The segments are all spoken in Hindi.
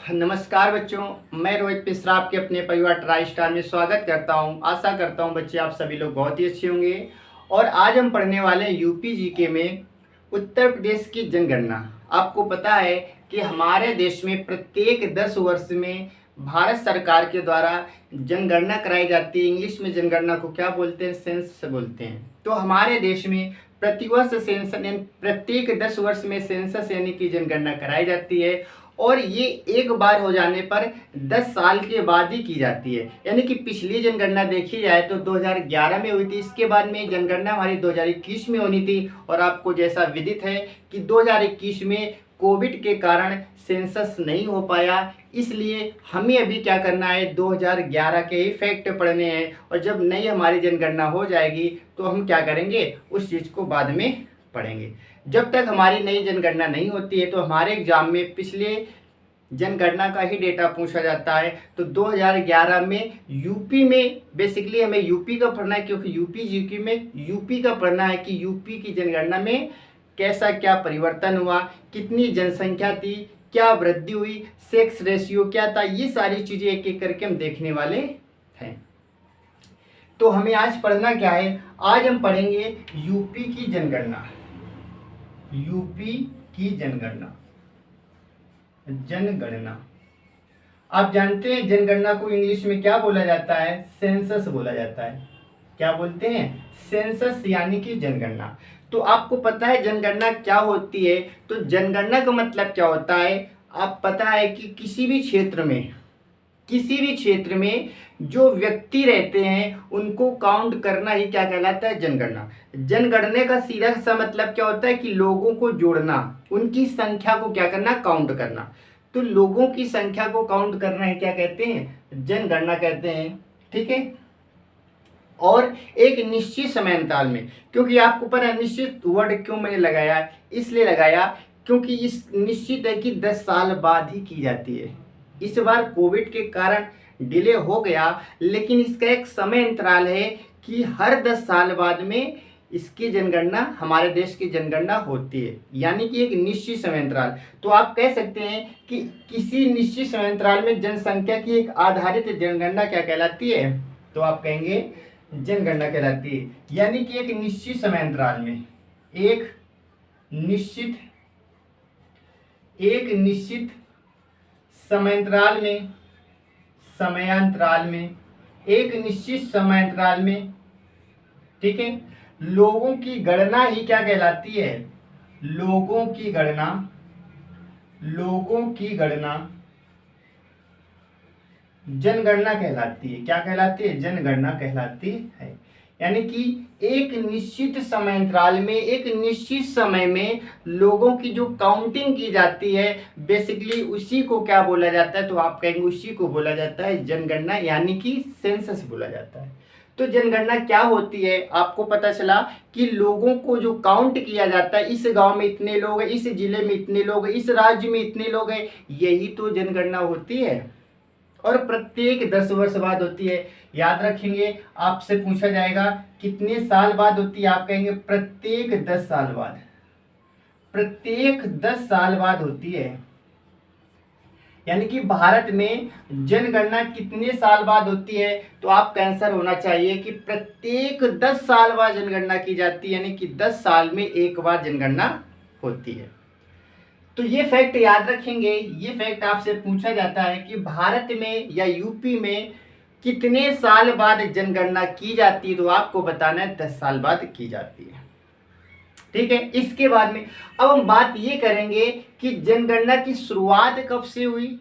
नमस्कार बच्चों, मैं रोहित मिश्रा आपके अपने परिवार ट्राई स्टार में स्वागत करता हूं। आशा करता हूं बच्चे आप सभी लोग बहुत ही अच्छे होंगे। और आज हम पढ़ने वाले हैं यूपी जीके में उत्तर प्रदेश की जनगणना। आपको पता है कि हमारे देश में प्रत्येक 10 वर्ष में भारत सरकार के द्वारा जनगणना कराई जाती है। इंग्लिश में जनगणना को क्या बोलते हैं? सेंसस बोलते हैं। तो हमारे देश में प्रतिवर्ष सेंसस प्रत्येक 10 वर्ष में सेंसस यानी कि जनगणना कराई जाती है। और ये एक बार हो जाने पर 10 साल के बाद ही की जाती है। यानी कि पिछली जनगणना देखी जाए तो 2011 में हुई थी। इसके बाद में जनगणना हमारी 2021 में होनी थी। और आपको जैसा विदित है कि 2021 में कोविड के कारण सेंसस नहीं हो पाया, इसलिए हमें अभी क्या करना है, 2011 के ही फैक्ट पढ़ने हैं। और जब नई हमारी जनगणना हो जाएगी तो हम क्या करेंगे, उस चीज़ को बाद में पढ़ेंगे। जब तक हमारी नई जनगणना नहीं होती है तो हमारे एग्जाम में पिछले जनगणना का ही डेटा पूछा जाता है। तो 2011 में यूपी में बेसिकली हमें यूपी का पढ़ना है, क्योंकि यूपी जीके में यूपी का पढ़ना है कि यूपी की जनगणना में कैसा क्या परिवर्तन हुआ, कितनी जनसंख्या थी, क्या वृद्धि हुई, सेक्स रेशियो क्या था, ये सारी चीज़ें एक एक करके हम देखने वाले हैं। तो हमें आज पढ़ना क्या है? आज हम पढ़ेंगे यूपी की जनगणना। यूपी की जनगणना। जनगणना आप जानते हैं जनगणना को इंग्लिश में क्या बोला जाता है? सेंसस बोला जाता है। क्या बोलते हैं? सेंसस यानी कि जनगणना। तो आपको पता है जनगणना क्या होती है? तो जनगणना का मतलब क्या होता है? आप पता है कि किसी भी क्षेत्र में जो व्यक्ति रहते हैं उनको काउंट करना ही क्या कहलाता है? जनगणना। जनगणने का सीधा सा मतलब क्या होता है कि लोगों को जोड़ना, उनकी संख्या को क्या करना? काउंट करना। तो लोगों की संख्या को काउंट करना है क्या कहते हैं? जनगणना कहते हैं। ठीक है। और एक निश्चित समय अंतराल में, क्योंकि आपको पता है निश्चित वर्ड क्यों मैंने लगाया, इसलिए लगाया क्योंकि इस निश्चित है कि 10 साल बाद ही की जाती है। इस बार कोविड के कारण डिले हो गया, लेकिन इसका एक समय अंतराल है कि हर 10 साल बाद में इसकी जनगणना, हमारे देश की जनगणना होती है, यानी कि एक निश्चित समय अंतराल। तो आप कह सकते हैं कि किसी निश्चित समय अंतराल में जनसंख्या की एक आधारित जनगणना क्या कहलाती है? तो आप कहेंगे जनगणना कहलाती है। यानी कि एक निश्चित समय अंतराल में, एक निश्चित समयांतराल में एक निश्चित समयांतराल में, ठीक है, लोगों की गणना ही क्या कहलाती है? लोगों की गणना जनगणना कहलाती है। क्या कहलाती है? जनगणना कहलाती है। यानी कि एक निश्चित समय अंतराल में, एक निश्चित समय में लोगों की जो काउंटिंग की जाती है, बेसिकली उसी को क्या बोला जाता है? तो आप कहेंगे उसी को बोला जाता है जनगणना, यानी कि सेंसस बोला जाता है। तो जनगणना क्या होती है? आपको पता चला कि लोगों को जो काउंट किया जाता है, इस गांव में इतने लोग हैं, इस जिले में इतने लोग हैं, इस राज्य में इतने लोग हैं, यही तो जनगणना होती है। और प्रत्येक 10 वर्ष बाद होती है। याद रखेंगे, आपसे पूछा जाएगा कितने साल बाद होती है? आप कहेंगे प्रत्येक 10 साल बाद। प्रत्येक 10 साल बाद होती है। यानी कि भारत में जनगणना कितने साल बाद होती है? तो आपका आंसर होना चाहिए कि प्रत्येक 10 साल बाद जनगणना की जाती है, यानी कि 10 साल में एक बार जनगणना होती है। तो ये फैक्ट याद रखेंगे। ये फैक्ट आपसे पूछा जाता है कि भारत में या यूपी में कितने साल बाद जनगणना की जाती है? तो आपको बताना है 10 साल बाद की जाती है। ठीक है। इसके बाद में अब हम बात ये करेंगे कि जनगणना की शुरुआत कब से हुई,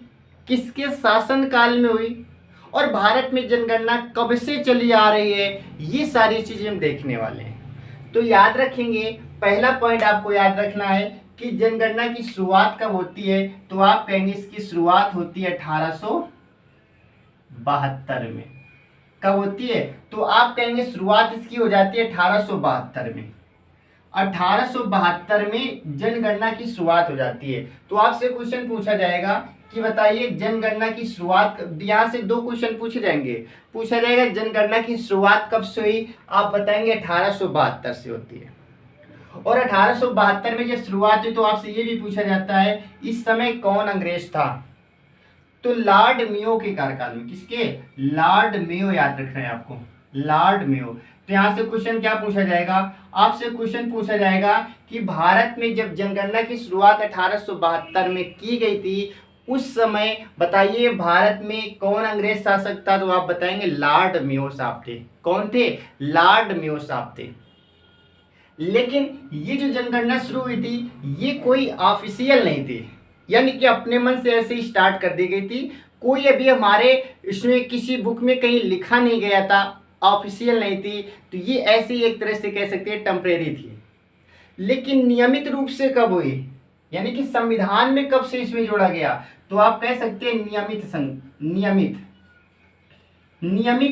किसके शासनकाल में हुई, और भारत में जनगणना कब से चली आ रही है, ये सारी चीजें हम देखने वाले हैं। तो याद रखेंगे, पहला पॉइंट आपको याद रखना है कि जनगणना की शुरुआत कब होती है? तो आप कहेंगे इसकी शुरुआत होती है 1872 में। कब होती है? तो आप कहेंगे शुरुआत इसकी हो जाती है 1872 में। 1872 में जनगणना की शुरुआत हो जाती है। तो आपसे क्वेश्चन पूछा जाएगा कि बताइए जनगणना की शुरुआत, यहाँ से 2 क्वेश्चन पूछे जाएंगे। पूछा जाएगा जनगणना की शुरुआत कब से हुई? आप बताएंगे 1872 से होती है। और 1872 में जब शुरुआत हुई तो आपसे ये भी पूछा जाता है इस समय कौन अंग्रेज था? तो लॉर्ड मेयो के कार्यकाल में, किसके, लॉर्ड मेयो, याद रखना है आपको, लॉर्ड मेयो। तो यहाँ से क्वेश्चन क्या पूछा जाएगा, आपसे क्वेश्चन पूछा जाएगा कि भारत में जब जनगणना की शुरुआत 1872 में की गई थी, उस समय बताइए भारत में कौन अंग्रेज शासक था, तो आप बताएंगे लॉर्ड मेयो साहब थे। कौन थे, लॉर्ड मेयो साहब थे। लेकिन ये जो जनगणना शुरू हुई थी ये कोई ऑफिशियल नहीं थी, यानी कि अपने मन से ऐसे ही स्टार्ट कर दी गई थी, कोई अभी हमारे इसमें किसी बुक में कहीं लिखा नहीं गया था, ऑफिशियल नहीं थी। तो ये ऐसे ही एक तरह से कह सकते हैं टेम्परेरी थी। लेकिन नियमित रूप से कब हुई, यानी कि संविधान में कब से इसमें जोड़ा गया, तो आप कह सकते हैं नियमित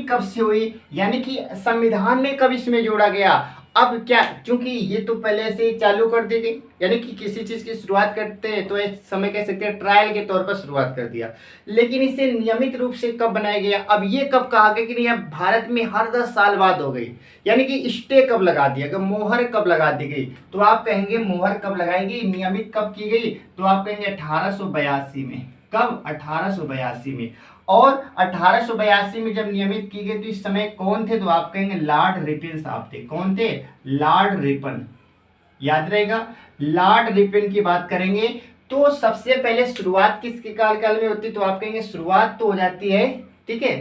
कब से हुई, यानी कि संविधान में कब इसमें जोड़ा गया। अब क्या, क्योंकि ये तो पहले से ही चालू कर दी गई, यानी कि किसी चीज की शुरुआत करते हैं तो एक समय कह सकते हैं ट्रायल के तौर पर शुरुआत कर दिया, लेकिन इसे नियमित रूप से कब बनाया गया। अब ये कब कहा गया कि नहीं, अब भारत में हर 10 साल बाद हो गई, यानी कि स्टे कब लगा दिया गया, मोहर कब लगा दी गई, तो आप कहेंगे मोहर कब लगाई गई, नियमित कब की गई, तो आप कहेंगे 1882 में। कब, 1882 में। और 1882 में जब नियमित की गई तो इस समय कौन थे, तो आप कहेंगे लॉर्ड रिपन साहब थे। कौन थे, लॉर्ड रिपन, याद रहेगा, लॉर्ड रिपन की बात करेंगे। तो सबसे पहले शुरुआत किसके कार्यकाल में होती, तो आप कहेंगे शुरुआत तो हो जाती है, ठीक है,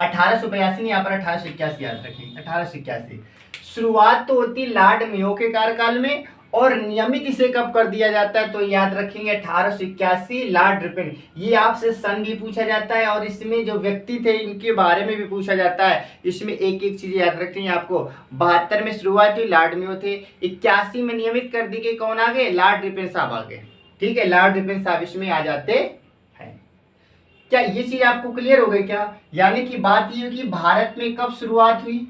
1882 नहीं, यहाँ पर 1881 याद रखेंगे, 1881 शुरुआत तो होती लॉर्ड मेयो के कार्यकाल में, और नियमित इसे कब कर दिया जाता है, तो याद रखेंगे 1881 लॉर्ड रिपन। ये आपसे सन भी पूछा जाता है और इसमें जो व्यक्ति थे इनके बारे में भी पूछा जाता है। इसमें एक एक चीज याद रखेंगे आपको। 72 में शुरुआत हुई, लॉर्ड मेयो थे। 81 में नियमित कर दी गई, कौन आ गए, लॉर्ड रिपन साहब आ गए, ठीक है, लॉर्ड रिपन साहब इसमें आ जाते हैं। क्या ये चीज आपको क्लियर हो गई क्या, यानी कि बात ये कि भारत में कब शुरुआत हुई,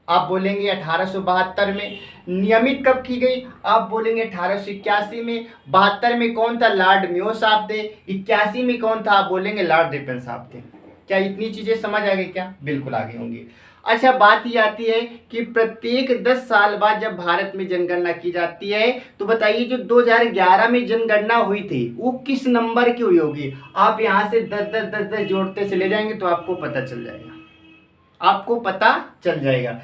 आप बोलेंगे 1872 में। नियमित कब की गई, आप बोलेंगे 1881 में। 72 में कौन था, लॉर्ड मेयो साहब थे। 81 में कौन था, आप बोलेंगे लॉर्ड रिपन साहब थे। क्या इतनी चीजें समझ आ गई क्या, बिल्कुल आगे होंगी। अच्छा, बात ये आती है कि प्रत्येक 10 साल बाद जब भारत में जनगणना की जाती है, तो बताइए जो 2011 में जनगणना हुई थी वो किस नंबर की हुई होगी। आप यहाँ से 10 जोड़ते चले जाएंगे तो आपको पता चल जाएगा, आपको पता चल जाएगा।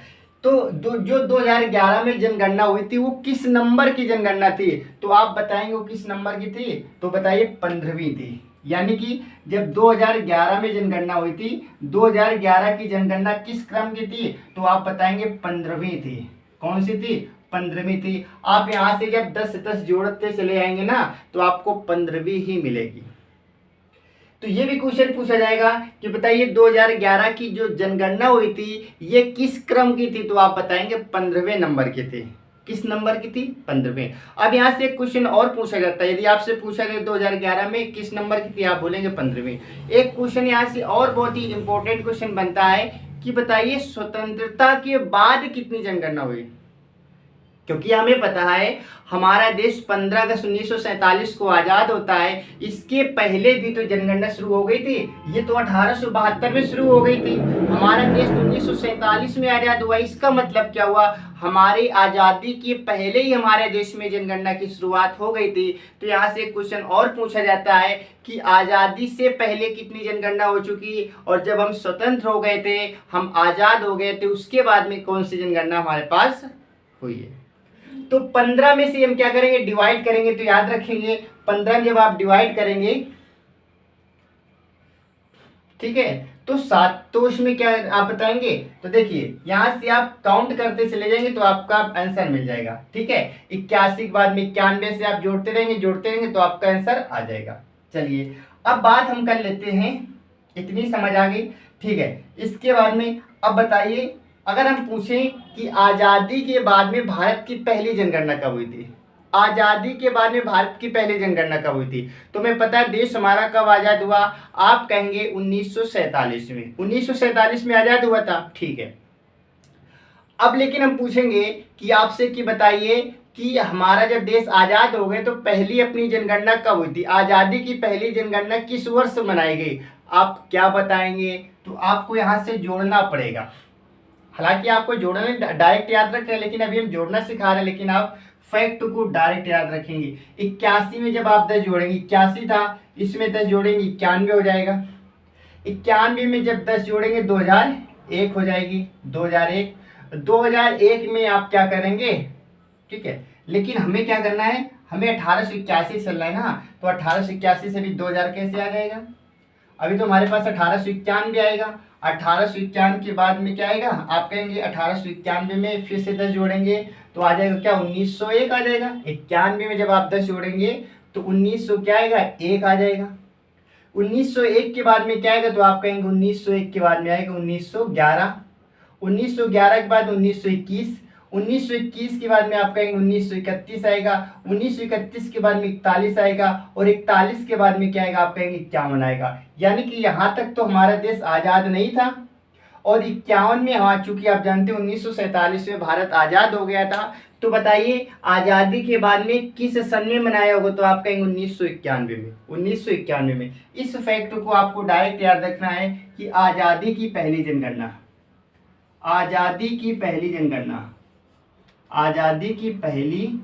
तो जो 2011 में जनगणना हुई थी वो किस नंबर की जनगणना थी, तो आप बताएंगे वो किस नंबर की थी, तो बताइए 15वीं थी। यानी कि जब 2011 में जनगणना हुई थी, 2011 की जनगणना किस क्रम की थी, तो आप बताएंगे 15वीं थी। कौन सी थी, 15वीं थी। आप यहाँ से जब 10 जोड़ते चले आएंगे ना तो आपको 15वीं ही मिलेगी। तो ये भी क्वेश्चन पूछा जाएगा कि बताइए 2011 की जो जनगणना हुई थी ये किस क्रम की थी, तो आप बताएंगे 15वें नंबर की थी। किस नंबर की थी, 15वें। अब यहाँ से एक क्वेश्चन और पूछा जाता है, यदि आपसे पूछा जाए 2011 में किस नंबर की थी, आप बोलेंगे 15वें। एक क्वेश्चन यहाँ से और बहुत ही इंपॉर्टेंट क्वेश्चन बनता है कि बताइए स्वतंत्रता के बाद कितनी जनगणना हुई, क्योंकि हमें पता है हमारा देश 15 अगस्त 1947 को आज़ाद होता है। इसके पहले भी तो जनगणना शुरू हो गई थी, ये तो 1872 में शुरू हो गई थी। हमारा देश 1947 में आज़ाद हुआ। इसका मतलब क्या हुआ, हमारी आज़ादी के पहले ही हमारे देश में जनगणना की शुरुआत हो गई थी। तो यहाँ से एक क्वेश्चन और पूछा जाता है कि आज़ादी से पहले कितनी जनगणना हो चुकी, और जब हम स्वतंत्र हो गए थे, हम आज़ाद हो गए थे, उसके बाद में कौन सी जनगणना हमारे पास हुई है। तो 15 में से हम क्या करेंगे, डिवाइड करेंगे। तो याद रखेंगे 15 में जब आप डिवाइड करेंगे, ठीक है, तो 7, तो उसमें क्या आप बताएंगे, तो देखिए यहां से आप काउंट करते चले जाएंगे तो आपका आंसर मिल जाएगा, ठीक है। 81 के बाद में 91 से आप जोड़ते रहेंगे तो आपका आंसर आ जाएगा। चलिए अब बात हम कर लेते हैं, इतनी समझ आ गई, ठीक है। इसके बाद में अब बताइए, अगर हम पूछें कि आज़ादी के बाद में भारत की पहली जनगणना कब हुई थी, आज़ादी के बाद में भारत की पहली जनगणना कब हुई थी, तो मैं पता है देश हमारा कब आज़ाद हुआ, आप कहेंगे 1947 में। 1947 में आज़ाद हुआ था, ठीक है। अब लेकिन हम पूछेंगे कि आपसे कि बताइए कि हमारा जब देश आज़ाद हो गए तो पहली अपनी जनगणना कब हुई थी, आज़ादी की पहली जनगणना किस वर्ष मनाई गई, आप क्या बताएंगे। तो आपको यहाँ से जोड़ना पड़ेगा, हालांकि आपको जोड़ना डायरेक्ट याद रख रहे हैं, लेकिन अभी हम जोड़ना सिखा रहे हैं, लेकिन आप फैक्ट को डायरेक्ट याद रखेंगे। 81 में जब आप 10 जोड़ेंगे, 81 था, इसमें 10 जोड़ेंगे 91 हो जाएगा। 91 में जब 10 जोड़ेंगे 2001 हो जाएगी, 2001 में आप क्या करेंगे, ठीक है। लेकिन हमें क्या करना है, हमें 1881 चलना है ना, तो 1881 से भी 2000 कैसे आ जाएगा। अभी तो हमारे पास 1891 आएगा। 1891 के बाद में क्या आएगा, आप कहेंगे 1891 में फिर से 10 जोड़ेंगे तो आ जाएगा क्या, 1901 आ जाएगा। 91 में जब आप 10 जोड़ेंगे तो 1900 क्या आएगा, 1 आ जाएगा। 1901 के बाद में क्या आएगा, तो आप कहेंगे 1901 के बाद में आएगा 1911। 1911 के बाद 1921, 1921 के बाद में आप कहेंगे 1931 आएगा। 1931 के बाद में 41 आएगा, और 41 के बाद में क्या आएगा, आप कहेंगे 51 आएगा। यानी कि यहाँ तक तो हमारा देश आज़ाद नहीं था, और 51 में आ चूंकि आप जानते हैं 1947 में भारत आज़ाद हो गया था। तो बताइए आज़ादी के बाद में किस सन में मनाया होगा, तो आप कहेंगे 1991 में। 1991 में। इस फैक्ट को आपको डायरेक्ट याद रखना है कि आज़ादी की पहली जनगणना, आज़ादी की पहली जनगणना, आज़ादी की पहली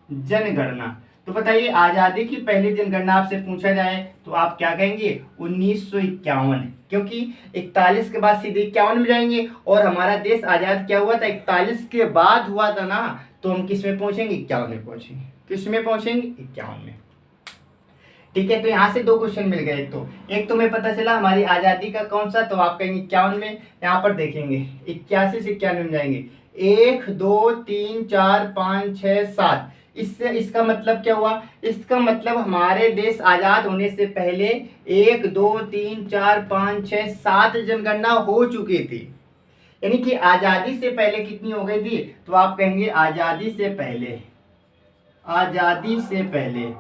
जनगणना। तो बताइए आज़ादी की पहली जनगणना आपसे पूछा जाए तो आप क्या कहेंगे, 1951, क्योंकि 41 के बाद सीधे 51 में जाएंगे, और हमारा देश आज़ाद क्या हुआ था, 41 के बाद हुआ था ना, तो हम किस में पहुंचेंगे, 51 में पहुंचेंगे। किस में पहुंचेंगे, 51 में। ठीक है, तो यहाँ से 2 क्वेश्चन मिल गए। एक तो हमें पता चला हमारी आज़ादी का कौन सा, तो आप कहेंगे 51 में। यहाँ पर देखेंगे 81 से 91 में जाएंगे, 1 2 3 4 5 6 7। इससे इसका मतलब क्या हुआ, इसका मतलब हमारे देश आज़ाद होने से पहले 1 2 3 4 5 6 7 जनगणना हो चुकी थी। यानी कि आज़ादी से पहले कितनी हो गई थी, तो आप कहेंगे आज़ादी से पहले, आज़ादी से पहले,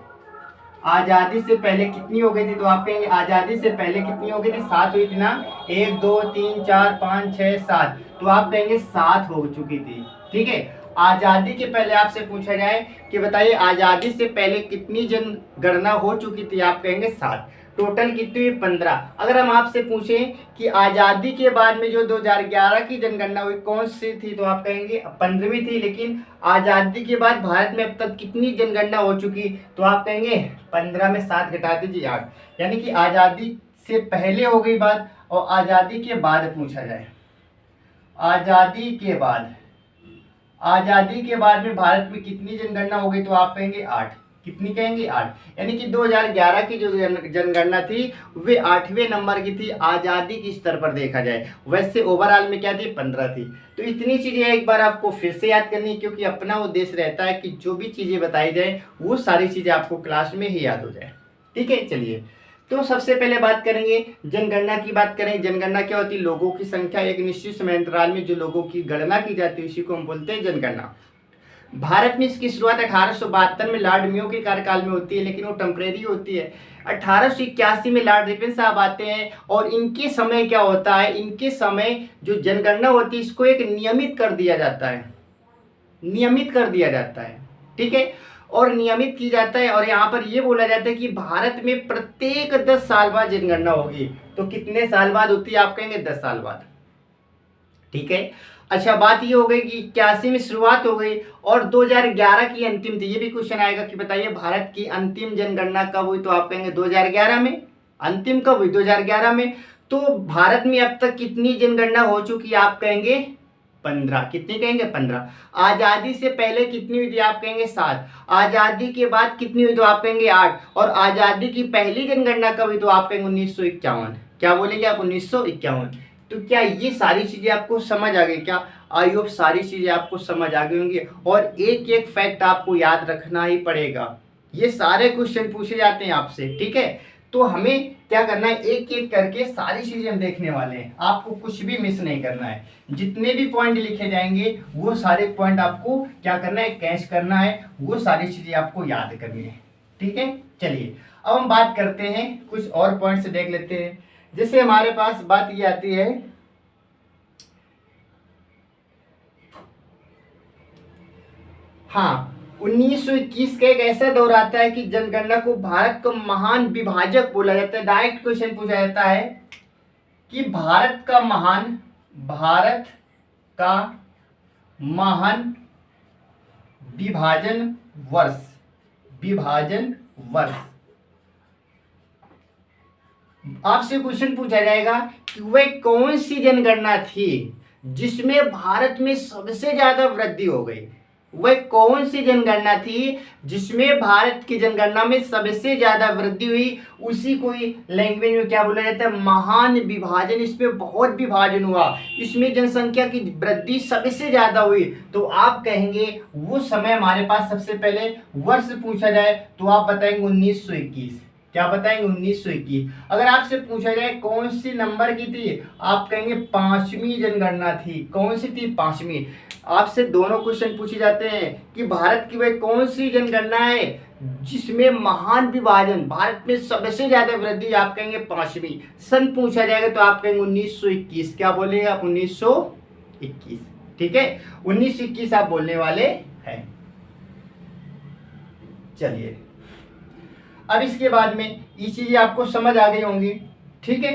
आज़ादी से पहले कितनी हो गई थी, तो आप कहेंगे आज़ादी से पहले कितनी हो गई थी, 7 हुई थी ना। 1 2 3 4 5 6 7, तो आप कहेंगे 7 हो चुकी थी। ठीक है, आज़ादी के पहले आपसे पूछा जाए कि बताइए आज़ादी से पहले कितनी जनगणना हो चुकी थी, आप कहेंगे 7। टोटल कितनी हुई, 15। अगर हम आपसे पूछें कि आज़ादी के बाद में जो 2011 की जनगणना हुई कौन सी थी, तो आप कहेंगे 15वीं थी। लेकिन आज़ादी के बाद भारत में अब तक कितनी जनगणना हो चुकी, तो आप कहेंगे 15 में 7 घटा दीजिए 8। यानी कि आज़ादी से पहले हो गई बात, और आज़ादी के बाद पूछा जाए, आज़ादी के बाद, आज़ादी के बाद में भारत में कितनी जनगणना हो गई, तो आप कहेंगे 8। कितनी कहेंगे, 8। यानी कि 2011 की जो जनगणना थी वे 8वें नंबर की थी आज़ादी के स्तर पर देखा जाए। वैसे ओवरऑल में क्या थी, 15 थी। तो इतनी चीज़ें एक बार आपको फिर से याद करनी, क्योंकि अपना उद्देश्य रहता है कि जो भी चीज़ें बताई जाए वो सारी चीज़ें आपको क्लास में ही याद हो जाए। ठीक है, चलिए तो सबसे पहले बात करेंगे जनगणना की। बात करें जनगणना क्या होती है, लोगों की संख्या एक निश्चित समय अंतराल में जो लोगों की गणना की जाती है उसी को हम बोलते हैं जनगणना। भारत में इसकी शुरुआत 1872 में लॉर्ड मेयो के कार्यकाल में होती है, लेकिन वो टेम्परेरी होती है। 1881 में लॉर्ड रिपन साहब आते हैं, और इनके समय क्या होता है, इनके समय जो जनगणना होती है इसको एक नियमित कर दिया जाता है, नियमित कर दिया जाता है। ठीक है, और नियमित की जाता है, और यहाँ पर ये बोला जाता है कि भारत में प्रत्येक 10 साल बाद जनगणना होगी। तो कितने साल बाद होती है, आप कहेंगे 10 साल बाद। ठीक है, अच्छा बात ये हो गई कि 81 में शुरुआत हो गई और 2011 की अंतिम थी। ये भी क्वेश्चन आएगा कि बताइए भारत की अंतिम जनगणना कब हुई, तो आप कहेंगे 2011 में। अंतिम कब हुई, 2011 में। तो भारत में अब तक कितनी जनगणना हो चुकी, आप कहेंगे 15। कितनी कहेंगे, 15। आज़ादी से पहले कितनी हुई थी, आप कहेंगे 7। आज़ादी के बाद कितनी हुई, तो आप कहेंगे 8। और आज़ादी की पहली जनगणना कब हुई, तो आप कहेंगे 1951। क्या बोलेंगे आप, 1951। तो क्या ये सारी चीज़ें आपको समझ आ गई क्या, आई होप सारी चीज़ें आपको समझ आ गई होंगी। और एक एक फैक्ट आपको याद रखना ही पड़ेगा, ये सारे क्वेश्चन पूछे जाते हैं आपसे। ठीक है, तो हमें क्या करना है, एक एक करके सारी चीज़ें हम देखने वाले हैं, आपको कुछ भी मिस नहीं करना है। जितने भी पॉइंट लिखे जाएंगे वो सारे पॉइंट आपको क्या करना है, कैच करना है, वो सारी चीज़ें आपको याद करनी है। ठीक है, चलिए अब हम बात करते हैं, कुछ और पॉइंट्स देख लेते हैं। जैसे हमारे पास बात ये आती है, हाँ 1921 का एक ऐसा दौर आता है कि जनगणना को भारत का महान विभाजक बोला जाता है। डायरेक्ट क्वेश्चन पूछा जाता है कि भारत का महान विभाजन वर्ष, विभाजन वर्ष। आपसे क्वेश्चन पूछा जाएगा कि वह कौन सी जनगणना थी जिसमें भारत में सबसे ज्यादा वृद्धि हो गई। वह कौन सी जनगणना थी जिसमें भारत की जनगणना में सबसे ज्यादा वृद्धि हुई। उसी को लैंग्वेज में क्या बोला जाता है, महान विभाजन। इसमें बहुत विभाजन हुआ, इसमें जनसंख्या की वृद्धि सबसे ज्यादा हुई। तो आप कहेंगे वो समय हमारे पास सबसे पहले वर्ष पूछा जाए तो आप बताएंगे 1921। क्या बताएंगे, 1921। अगर आपसे पूछा जाए कौन सी नंबर की थी, आप कहेंगे 5वीं जनगणना थी। कौन सी थी, 5वीं। आपसे दोनों क्वेश्चन पूछे जाते हैं कि भारत की वह कौन सी जनगणना है जिसमें महान विभाजन, भारत में सबसे ज्यादा वृद्धि, आप कहेंगे 5वीं। सन पूछा जाएगा तो आप कहेंगे 1921। क्या बोलेंगे आप, 1921। ठीक है, 1921 आप बोलने वाले हैं। चलिए, अब इसके बाद में ये चीजें आपको समझ आ गई होंगी। ठीक है,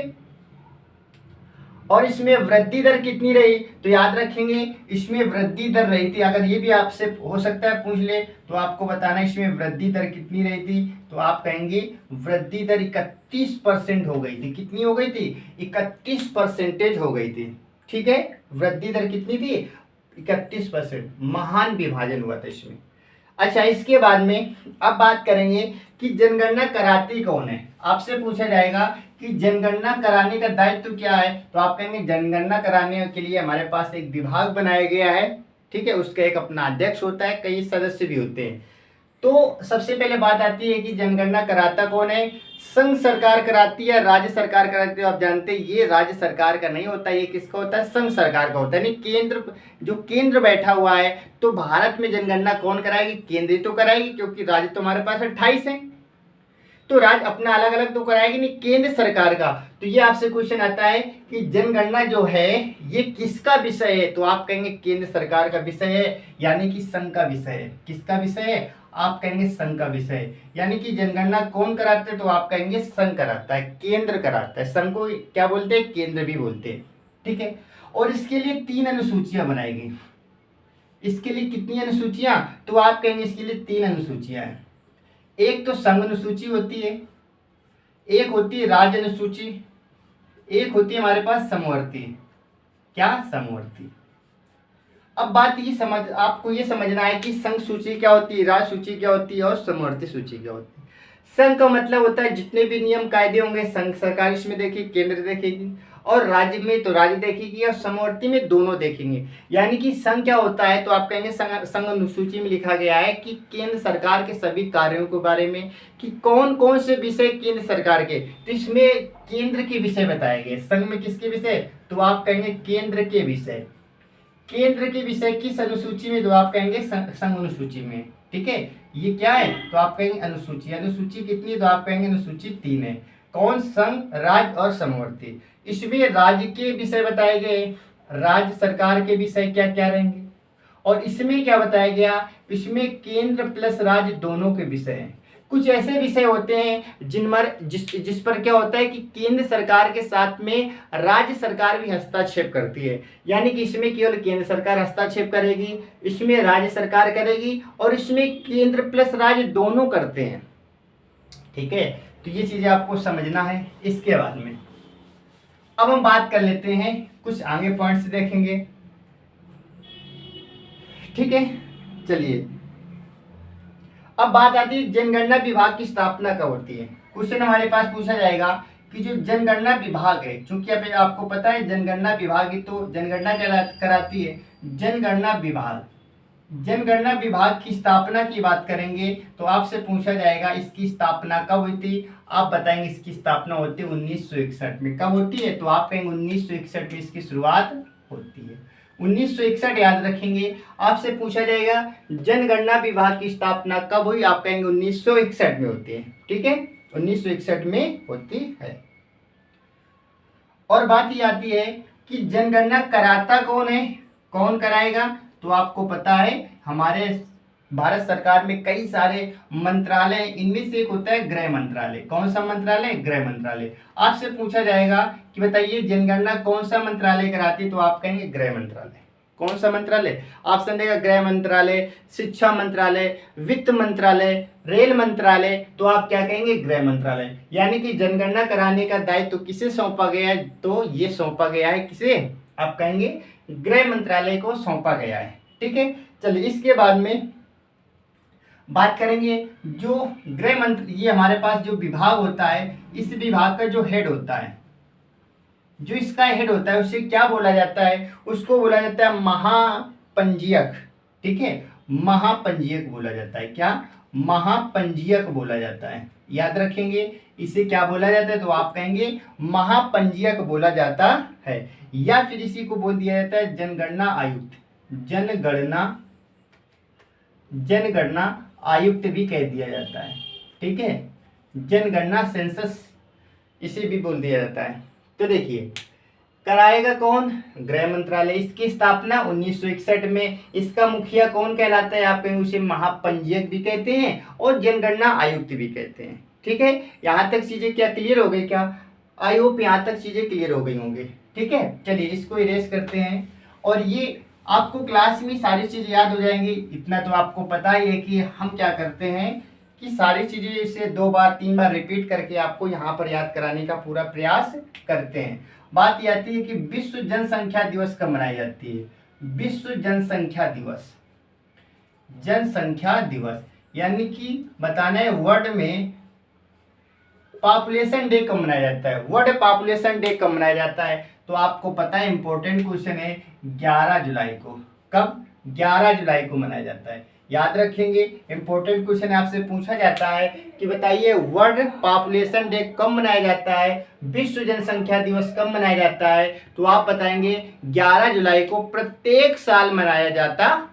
और इसमें वृद्धि दर कितनी रही तो याद रखेंगे, इसमें वृद्धि दर रही थी। अगर ये भी आपसे हो सकता है पूछ ले तो आपको बताना इसमें वृद्धि दर कितनी रही थी। तो आप कहेंगे वृद्धि दर 31% हो गई थी। कितनी हो गई थी, 31% हो गई थी। ठीक है, वृद्धि दर कितनी थी, 31%। महान विभाजन हुआ था इसमें। अच्छा, इसके बाद में अब बात करेंगे कि जनगणना कराती कौन है। आपसे पूछा जाएगा कि जनगणना कराने का दायित्व क्या है, तो आप कहेंगे जनगणना कराने के लिए हमारे पास एक विभाग बनाया गया है। ठीक है, उसका एक अपना अध्यक्ष होता है, कई सदस्य भी होते हैं। तो सबसे पहले बात आती है कि जनगणना कराता कौन है। संघ सरकार कराती है, राज्य सरकार कराती है। आप जानते हैं ये राज्य सरकार का नहीं होता, ये किसका होता है, संघ सरकार का होता है। यानी केंद्र, जो केंद्र बैठा हुआ है। तो भारत में जनगणना कौन कराएगी, केंद्र तो कराएगी, क्योंकि राज्य तो हमारे पास 28 है। तो राज्य अपना अलग अलग तो कराएगी नहीं, केंद्र सरकार का। तो ये आपसे क्वेश्चन आता है कि जनगणना जो है ये किसका विषय है, तो आप कहेंगे केंद्र सरकार का विषय है, यानी कि संघ का विषय है। किसका विषय है, आप कहेंगे संघ का विषय है। यानी कि जनगणना कौन कराते हैं, तो आप कहेंगे संघ कराता है, केंद्र कराता है। संघ को क्या बोलते हैं, केंद्र भी बोलते हैं। ठीक है, और इसके लिए 3 अनुसूचियां बनाई गई। इसके लिए कितनी अनुसूचियां, तो आप कहेंगे इसके लिए 3 अनुसूचियां हैं। एक तो संघ अनुसूची होती है, एक होती है राज्य अनुसूची, एक होती है हमारे पास समवर्ती। क्या, समवर्ती। अब बात ये आपको ये समझना है कि संघ सूची क्या होती है, राज्य सूची क्या होती है और समवर्ती सूची क्या होती है। संघ का मतलब होता है जितने भी नियम कायदे होंगे संघ सरकार इसमें देखेगी, केंद्र देखेगी। और राज्य में तो राज्य देखेगी और समवर्ती में दोनों देखेंगे। यानी कि संघ क्या होता है, तो आप कहेंगे संघ अनुसूची में लिखा गया है कि केंद्र सरकार के सभी कार्यों के बारे में, कि कौन कौन से विषय केंद्र सरकार के, तो इसमें केंद्र के विषय बताए गए। संघ में किसके विषय, तो आप कहेंगे केंद्र के विषय। केंद्र के विषय किस अनुसूची में, तो आप कहेंगे संघ अनुसूची में। ठीक है, ये क्या है, तो आप कहेंगे अनुसूची। अनुसूची कितनी, तो आप कहेंगे अनुसूची 3 है। कौन, संघ, राज्य और समवर्ती। इसमें राज्य के विषय बताए गए, राज्य सरकार के विषय क्या क्या रहेंगे। और इसमें क्या बताया गया, इसमें केंद्र प्लस राज्य दोनों के विषय हैं। कुछ ऐसे विषय होते हैं जिस पर क्या होता है कि केंद्र सरकार के साथ में राज्य सरकार भी हस्तक्षेप करती है। यानी कि इसमें केवल केंद्र सरकार हस्तक्षेप करेगी, इसमें राज्य सरकार करेगी, और इसमें केंद्र प्लस राज्य दोनों करते हैं। ठीक है, तो ये चीजें आपको समझना है। इसके बाद में अब हम बात कर लेते हैं, कुछ आगे पॉइंट्स देखेंगे। ठीक है, चलिए अब बात आती है जनगणना विभाग की स्थापना कब होती है। क्वेश्चन हमारे पास पूछा जाएगा कि जो जनगणना विभाग है, चूंकि आपको पता है जनगणना विभाग ही तो जनगणना कराती है। जनगणना विभाग, जनगणना विभाग की स्थापना की बात करेंगे तो आपसे पूछा जाएगा इसकी स्थापना कब हुई थी। आप बताएंगे इसकी स्थापना होती है 1961 में। कब होती है, तो आप कहेंगे 1961 में इसकी शुरुआत होती है। 1961 याद रखेंगे। आपसे पूछा जाएगा जनगणना विभाग की स्थापना कब हुई, आप कहेंगे 1961 में होती है। ठीक है, 1961 में होती है। और बात ये आती है कि जनगणना कराता कौन है, कौन कराएगा, तो आपको पता है हमारे भारत सरकार में कई सारे मंत्रालय, इनमें से एक होता है गृह मंत्रालय। कौन सा मंत्रालय, गृह मंत्रालय। आपसे पूछा जाएगा कि बताइए जनगणना कौन सा मंत्रालय कराती है, तो आप कहेंगे गृह मंत्रालय। कौन सा मंत्रालय? ऑप्शन देगा गृह मंत्रालय, शिक्षा मंत्रालय, वित्त मंत्रालय, रेल मंत्रालय। तो आप क्या कहेंगे? गृह मंत्रालय। यानी कि जनगणना कराने का दायित्व तो किसे सौंपा गया है? तो ये सौंपा गया है किसे? आप कहेंगे गृह मंत्रालय को सौंपा गया है। ठीक है, चलिए इसके बाद में बात करेंगे जो गृह मंत्री, ये हमारे पास जो विभाग होता है, इस विभाग का जो हेड होता है, जो इसका हेड होता है उसे क्या बोला जाता है? उसको बोला जाता है महापंजीयक। ठीक है, महापंजीयक बोला जाता है। क्या? महापंजीयक बोला जाता है। याद रखेंगे इसे क्या बोला जाता है? तो आप कहेंगे महापंजीयक बोला जाता है, या फिर इसी को बोल दिया जाता है जनगणना आयुक्त। जनगणना आयुक्त भी कह दिया जाता है। ठीक है, जनगणना सेंसस इसे भी बोल दिया जाता है। तो देखिए कराएगा कौन? गृह मंत्रालय। इसकी स्थापना 1961 में। इसका मुखिया कौन कहलाता है? आप कहेंगे उसे महापंजीयक भी कहते हैं और जनगणना आयुक्त भी कहते हैं। ठीक है, यहाँ तक चीजें क्या क्लियर हो गई? क्या आई होप यहाँ तक चीजें क्लियर हो गई होंगी। ठीक है, चलिए इसको इरेज करते हैं और ये आपको क्लास में सारी चीजें याद हो जाएंगी। इतना तो आपको पता ही है कि हम क्या करते हैं कि सारी चीजें इसे 2 बार 3 बार रिपीट करके आपको यहाँ पर याद कराने का पूरा प्रयास करते हैं। बात ये आती है कि विश्व जनसंख्या दिवस कब मनाई जाती है? विश्व जनसंख्या दिवस, जनसंख्या दिवस यानी कि बताना है वर्ल्ड में पॉपुलेशन डे कब मनाया जाता है? वर्ल्ड पॉपुलेशन डे कब मनाया जाता है? तो आपको पता है इंपॉर्टेंट क्वेश्चन है 11 जुलाई को। कब? 11 जुलाई को मनाया जाता है। याद रखेंगे इंपॉर्टेंट क्वेश्चन आपसे पूछा जाता है कि बताइए वर्ल्ड पॉपुलेशन डे कब मनाया जाता है, विश्व जनसंख्या दिवस कब मनाया जाता है? तो आप बताएंगे 11 जुलाई को प्रत्येक साल मनाया जाता है।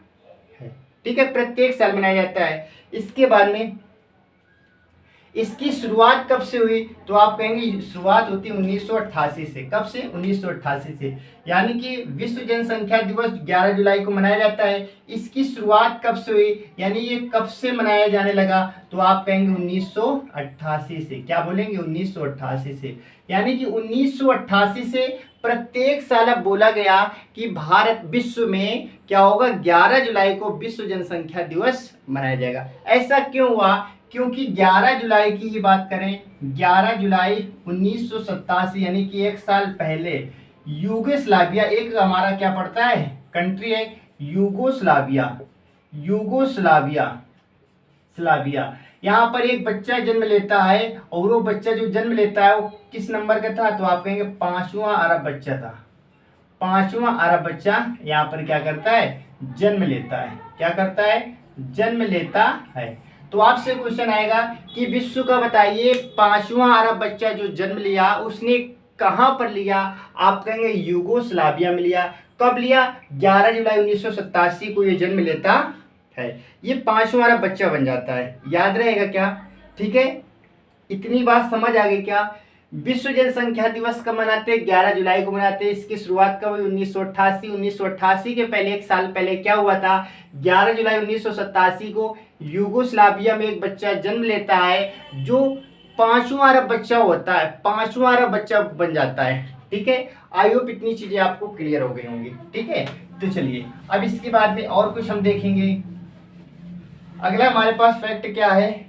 ठीक है, प्रत्येक साल मनाया जाता है। इसके बाद में इसकी शुरुआत कब से हुई? तो आप कहेंगे शुरुआत होती है 1988 से। कब से? 1988 से। यानी कि विश्व जनसंख्या दिवस 11 जुलाई को मनाया जाता है। इसकी शुरुआत कब से हुई? यानी ये कब से मनाया जाने लगा? तो आप कहेंगे 1988 से। क्या बोलेंगे? 1988 से। यानी कि 1988 से प्रत्येक साल अब बोला गया कि भारत विश्व में क्या होगा? 11 जुलाई को विश्व जनसंख्या दिवस मनाया जाएगा। ऐसा क्यों हुआ? क्योंकि 11 जुलाई की ही बात करें, 11 जुलाई 1987 यानी कि 1 साल पहले यूगोस्लाविया, एक हमारा क्या पड़ता है कंट्री है यूगोस्लाविया, यहाँ पर एक बच्चा जन्म लेता है और वो बच्चा जो जन्म लेता है वो किस नंबर का था? तो आप कहेंगे 5वां अरब बच्चा था। 5वां अरब बच्चा यहाँ पर क्या करता है? जन्म लेता है। क्या करता है? जन्म लेता है। तो आपसे क्वेश्चन आएगा कि विश्व का बताइए 5वां अरब बच्चा जो जन्म लिया उसने कहां पर लिया? आप कहेंगे यूगोस्लाविया में लिया। कब लिया? 11 जुलाई 1987 को ये जन्म लेता है। ये 5वां अरब बच्चा बन जाता है। याद रहेगा क्या? ठीक है, इतनी बात समझ आ गई क्या? विश्व जनसंख्या दिवस कब मनाते हैं? 11 जुलाई को मनाते हैं। इसकी शुरुआत कब हुई? 1988। 1988 के पहले 1 साल पहले क्या हुआ था? 11 जुलाई 1987 को यूगोस्लाविया में एक बच्चा जन्म लेता है जो 5वां अरब बच्चा होता है, 5वां अरब बच्चा बन जाता है। ठीक है, आई होप इतनी चीजें आपको क्लियर हो गई होंगी। ठीक है, तो चलिए अब इसके बाद में और कुछ हम देखेंगे। अगला हमारे पास फैक्ट क्या है?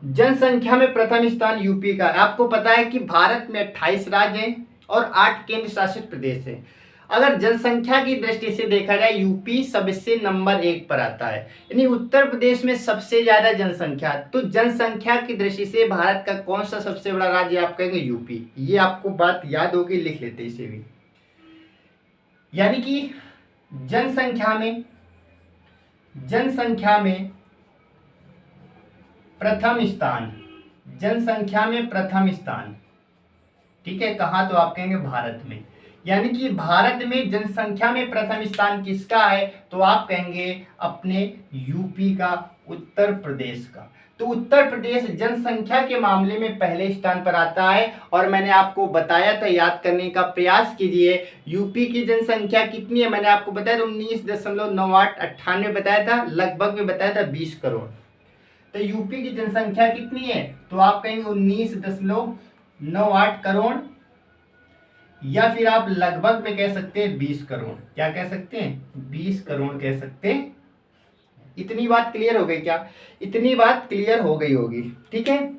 जनसंख्या में प्रथम स्थान यूपी का। आपको पता है कि भारत में 28 राज्य हैं और 8 केंद्र शासित प्रदेश हैं। अगर जनसंख्या की दृष्टि से देखा जाए यूपी सबसे नंबर 1 पर आता है, यानी उत्तर प्रदेश में सबसे ज्यादा जनसंख्या। तो जनसंख्या की दृष्टि से भारत का कौन सा सबसे बड़ा राज्य? आप कहेंगे यूपी। ये आपको बात याद होगी, लिख लेते इसे भी। यानी कि जनसंख्या में प्रथम स्थान, जनसंख्या में प्रथम स्थान। ठीक है, कहाँ? तो आप कहेंगे भारत में। यानी कि भारत में जनसंख्या में प्रथम स्थान किसका है? तो आप कहेंगे अपने यूपी का, उत्तर प्रदेश का। तो उत्तर प्रदेश जनसंख्या के मामले में पहले स्थान पर आता है। और मैंने आपको बताया था, याद करने का प्रयास कीजिए, यूपी की जनसंख्या कितनी है? मैंने आपको बताया था 19.98 बताया था, लगभग में बताया था 20 करोड़। तो यूपी की जनसंख्या कितनी है? तो आप कहेंगे 19.98 करोड़। या फिर आप लगभग में कह सकते हैं 20 करोड़। क्या कह सकते हैं? 20 करोड़ कह सकते हैं। इतनी बात क्लियर हो गई क्या? इतनी बात क्लियर हो गई होगी, ठीक है।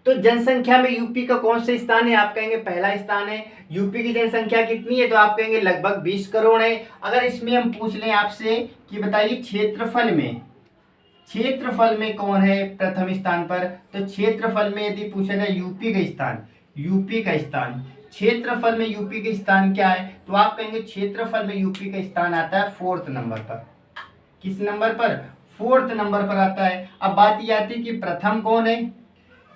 तो जनसंख्या में यूपी का कौन सा स्थान है? आप कहेंगे पहला स्थान है। यूपी की जनसंख्या कितनी है? तो आप कहेंगे लगभग 20 करोड़ है। अगर इसमें हम पूछ लें आपसे कि बताइए क्षेत्रफल में, क्षेत्रफल में कौन है प्रथम स्थान पर? तो क्षेत्रफल में यदि पूछा जाए यूपी का स्थान, यूपी का स्थान, क्षेत्रफल में यूपी का स्थान क्या है? तो आप कहेंगे क्षेत्रफल में यूपी का स्थान आता है 4th नंबर पर। किस नंबर पर? 4th नंबर पर आता है। अब बात ये आती है कि प्रथम कौन है?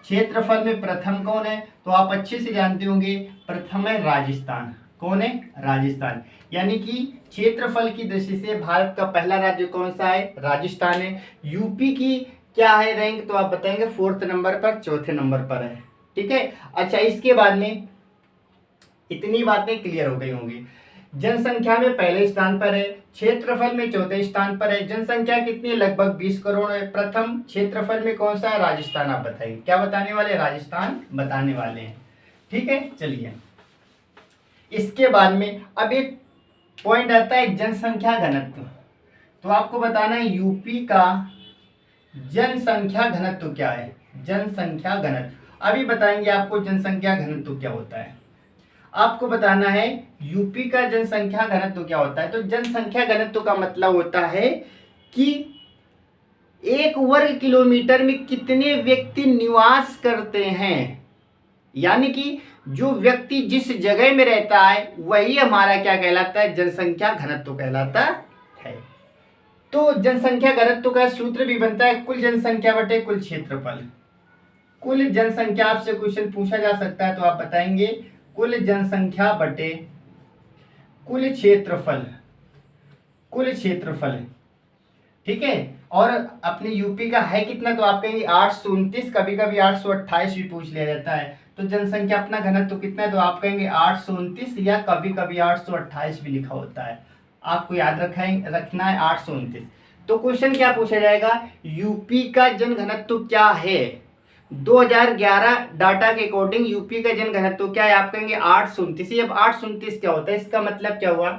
क्षेत्रफल में प्रथम कौन है? तो आप अच्छे से जानते होंगे, प्रथम है राजस्थान। कौन है? राजस्थान। यानी कि क्षेत्रफल की दृष्टि से भारत का पहला राज्य कौन सा है? राजस्थान है। यूपी की क्या है रैंक? तो आप बताएंगे 4th नंबर पर, चौथे नंबर पर है, ठीक है। अच्छा, इसके बाद में इतनी बातें क्लियर हो गई होंगी। जनसंख्या में पहले स्थान पर है, क्षेत्रफल में चौथे स्थान पर है, जनसंख्या कितनी है? लगभग 20 करोड़ है। प्रथम क्षेत्रफल में कौन सा है? राजस्थान। आप बताइए क्या बताने वाले? राजस्थान बताने वाले हैं, ठीक है। चलिए, इसके बाद में अब एक पॉइंट आता है जनसंख्या घनत्व। तो आपको बताना है यूपी का जनसंख्या घनत्व क्या है। जनसंख्या घनत्व अभी बताएंगे आपको, जनसंख्या घनत्व क्या होता है। आपको बताना है यूपी का जनसंख्या घनत्व क्या होता है। तो जनसंख्या घनत्व का मतलब होता है कि 1 वर्ग किलोमीटर में कितने व्यक्ति निवास करते हैं। यानी कि जो व्यक्ति जिस जगह में रहता है वही हमारा क्या कहलाता है? जनसंख्या घनत्व कहलाता है। तो जनसंख्या घनत्व का सूत्र भी बनता है कुल जनसंख्या बटे कुल क्षेत्रफल। कुल जनसंख्या आपसे क्वेश्चन पूछा जा सकता है, तो आप बताएंगे कुल जनसंख्या बटे कुल क्षेत्रफल, कुल क्षेत्रफल, ठीक है। और अपने यूपी का है कितना? तो आप कहेंगे 829, कभी कभी 828 भी पूछ लिया जाता है। तो जनसंख्या अपना घनत्व कितना है? तो आप कहेंगे 829 या कभी कभी 828 भी लिखा होता है। आपको याद रखना है 829। तो क्वेश्चन क्या पूछा जाएगा? यूपी का जन घनत्व क्या है? 2011 डाटा के अकॉर्डिंग यूपी का जन घनत्व क्या है? आप कहेंगे 829। अब 829 क्या होता है? इसका मतलब क्या हुआ?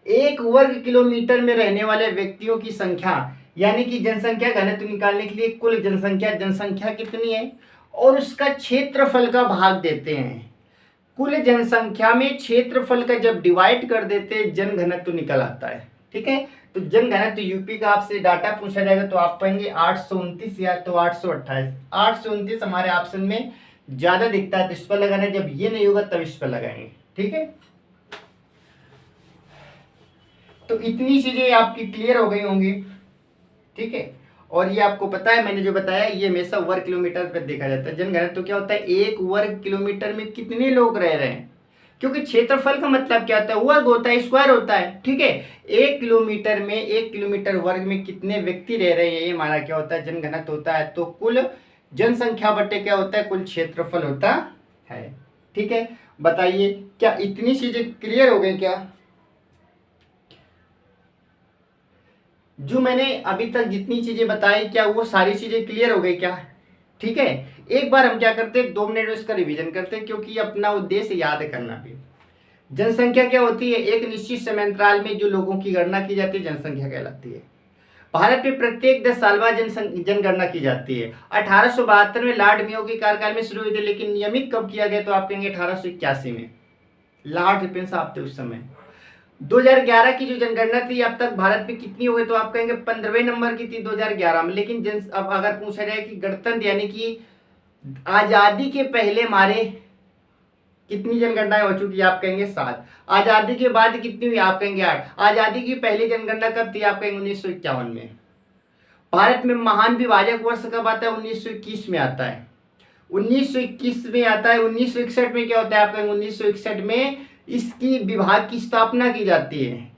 1 वर्ग किलोमीटर में रहने वाले व्यक्तियों की संख्या, यानी कि जनसंख्या घनत्व निकालने के लिए कुल जनसंख्या कितनी है और उसका क्षेत्रफल का भाग देते हैं। कुल जनसंख्या में क्षेत्रफल का जब डिवाइड कर देते हैं जन घनत्व निकल आता है, ठीक है। तो जन घनत्व यूपी का आपसे डाटा पूछा जाएगा तो आप कहेंगे 829 या तो 828। 829 हमारे ऑप्शन में ज्यादा दिखता है तो इस पर लगाना, जब ये नहीं होगा तब इस पर लगाएंगे, ठीक है। तो इतनी चीजें आपकी क्लियर हो गई होंगी, ठीक है। और ये आपको पता है, मैंने जो बताया ये हमेशा वर्ग किलोमीटर पर देखा जाता है। जनघनत्व तो क्या होता है? 1 वर्ग किलोमीटर में कितने लोग रह रहे हैं, क्योंकि क्षेत्रफल का मतलब क्या होता है? वर्ग होता है, स्क्वायर होता है, ठीक है। 1 किलोमीटर में 1 किलोमीटर वर्ग में कितने व्यक्ति रह रहे हैं, ये हमारा क्या होता है? जनघनत्व होता है। तो कुल जनसंख्या बटे क्या होता है? कुल क्षेत्रफल होता है, ठीक है। बताइए क्या इतनी चीजें क्लियर हो गई क्या? जो मैंने अभी तक जितनी चीजें बताई क्या वो सारी चीजें क्लियर हो गई क्या? ठीक है। एक बार हम क्या करते हैं 2 मिनट में इसका रिवीजन करते हैं, क्योंकि अपना उद्देश्य याद करना भी। जनसंख्या क्या होती है? एक निश्चित समयांतराल में जो लोगों की गणना की जाती है जनसंख्या कहलाती है। भारत में प्रत्येक 10 साल बाद जनगणना की जाती है। 1872 में लॉर्ड मेयो के कार्यकाल में शुरू हुई थी, लेकिन नियमित कब किया गया? तो आप कहेंगे 1881 में। लॉर्ड रिपन साहब थे उस समय। 2011 की जो जनगणना थी अब तक भारत में कितनी हो गई? तो आप कहेंगे 15वें नंबर की थी 2011 में। लेकिन अब अगर पूछा जाए कि गणतंत्र यानी कि आजादी के पहले हमारे कितनी जनगणनाएं हो चुकी है? आप कहेंगे 7। आजादी के बाद कितनी हुई? आप कहेंगे 8। आजादी की पहली जनगणना कब थी? आप कहेंगे 1951 में। भारत में महान विभाजक वर्ष कब आता है? 1921 में आता है। 1921 में आता है। 1961 में क्या होता है? आप कहेंगे 1961 में इसकी विभाग की स्थापना की जाती है,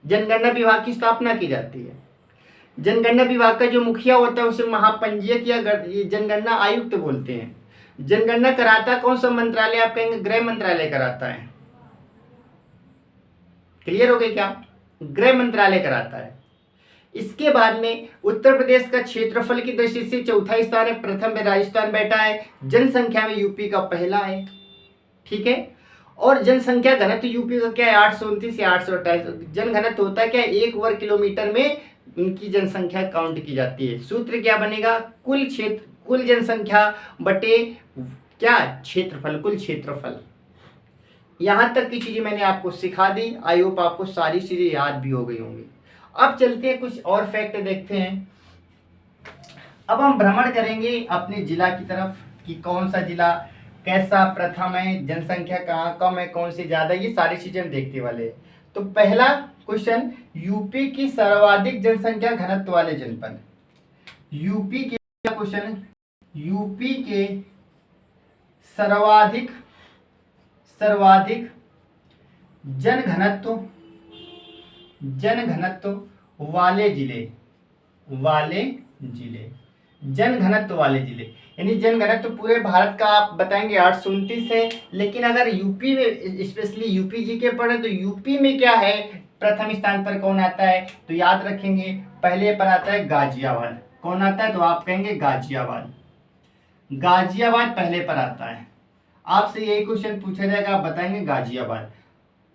जनगणना विभाग की स्थापना की जाती है। जनगणना विभाग का जो मुखिया होता है उसे महापंजीयक या जनगणना आयुक्त बोलते हैं। जनगणना कराता कौन सा मंत्रालय? आप कहेंगे गृह मंत्रालय कराता है। क्लियर हो गई क्या? गृह मंत्रालय कराता है। इसके बाद में उत्तर प्रदेश का क्षेत्रफल की दृष्टि से चौथा स्थान है, प्रथम में राजस्थान बैठा है, जनसंख्या में यूपी का पहला है। ठीक है। और जनसंख्या घनत्व यूपी का क्या है 829 या 828। जन घनत्व होता है क्या 1 वर्ग किलोमीटर में उनकी जनसंख्या काउंट की जाती है। सूत्र क्या बनेगा कुल क्षेत्र कुल जनसंख्या बटे क्या क्षेत्रफल कुल क्षेत्रफल। यहां तक की चीजें मैंने आपको सिखा दी, आई होप आपको सारी चीजें याद भी हो गई होंगी। अब चलते हैं कुछ और फैक्ट देखते हैं। अब हम भ्रमण करेंगे अपने जिला की तरफ कि कौन सा जिला कैसा प्रथम है, जनसंख्या कहाँ कम है कौन सी ज्यादा, ये सारी चीजें हम देखने वाले हैं। तो पहला क्वेश्चन, यूपी की सर्वाधिक जनसंख्या घनत्व वाले जनपद। यूपी के क्वेश्चन, यूपी के सर्वाधिक जन घनत्व वाले जिले यानी जन घनत्व पूरे भारत का आप बताएंगे 829 है, लेकिन अगर यूपी में स्पेशली यूपी जी के पढ़े तो यूपी में क्या है प्रथम स्थान पर कौन आता है, तो याद रखेंगे पहले पर आता है गाजियाबाद। कौन आता है तो आप कहेंगे गाजियाबाद पहले पर आता है। आपसे यही क्वेश्चन पूछा जाएगा, आप बताएंगे गाजियाबाद।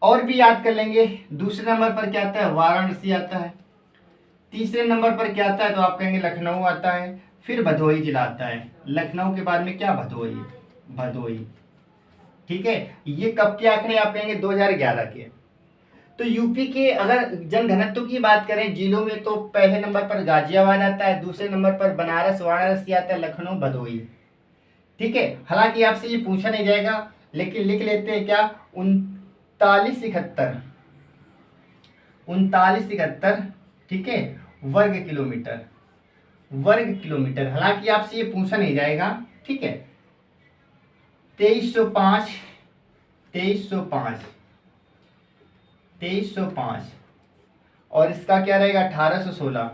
और भी याद कर लेंगे, दूसरे नंबर पर क्या आता है वाराणसी आता है, तीसरे नंबर पर क्या आता है तो आप कहेंगे लखनऊ आता है, फिर भदोही जिला आता है। लखनऊ के बाद में क्या भदोही। ठीक है, ये कब के आंकड़े आप कहेंगे 2011 के। तो यूपी के अगर जन घनत्व की बात करें जिलों में तो पहले नंबर पर गाजियाबाद आता है, दूसरे नंबर पर बनारस वाराणसी आता है, लखनऊ भदोही। ठीक है, हालांकि आपसे ये पूछा नहीं जाएगा लेकिन लिख लेते हैं क्या 3971 ठीक है वर्ग किलोमीटर। हालांकि आपसे ये पूछा नहीं जाएगा। ठीक है, 2305 और इसका क्या रहेगा 1816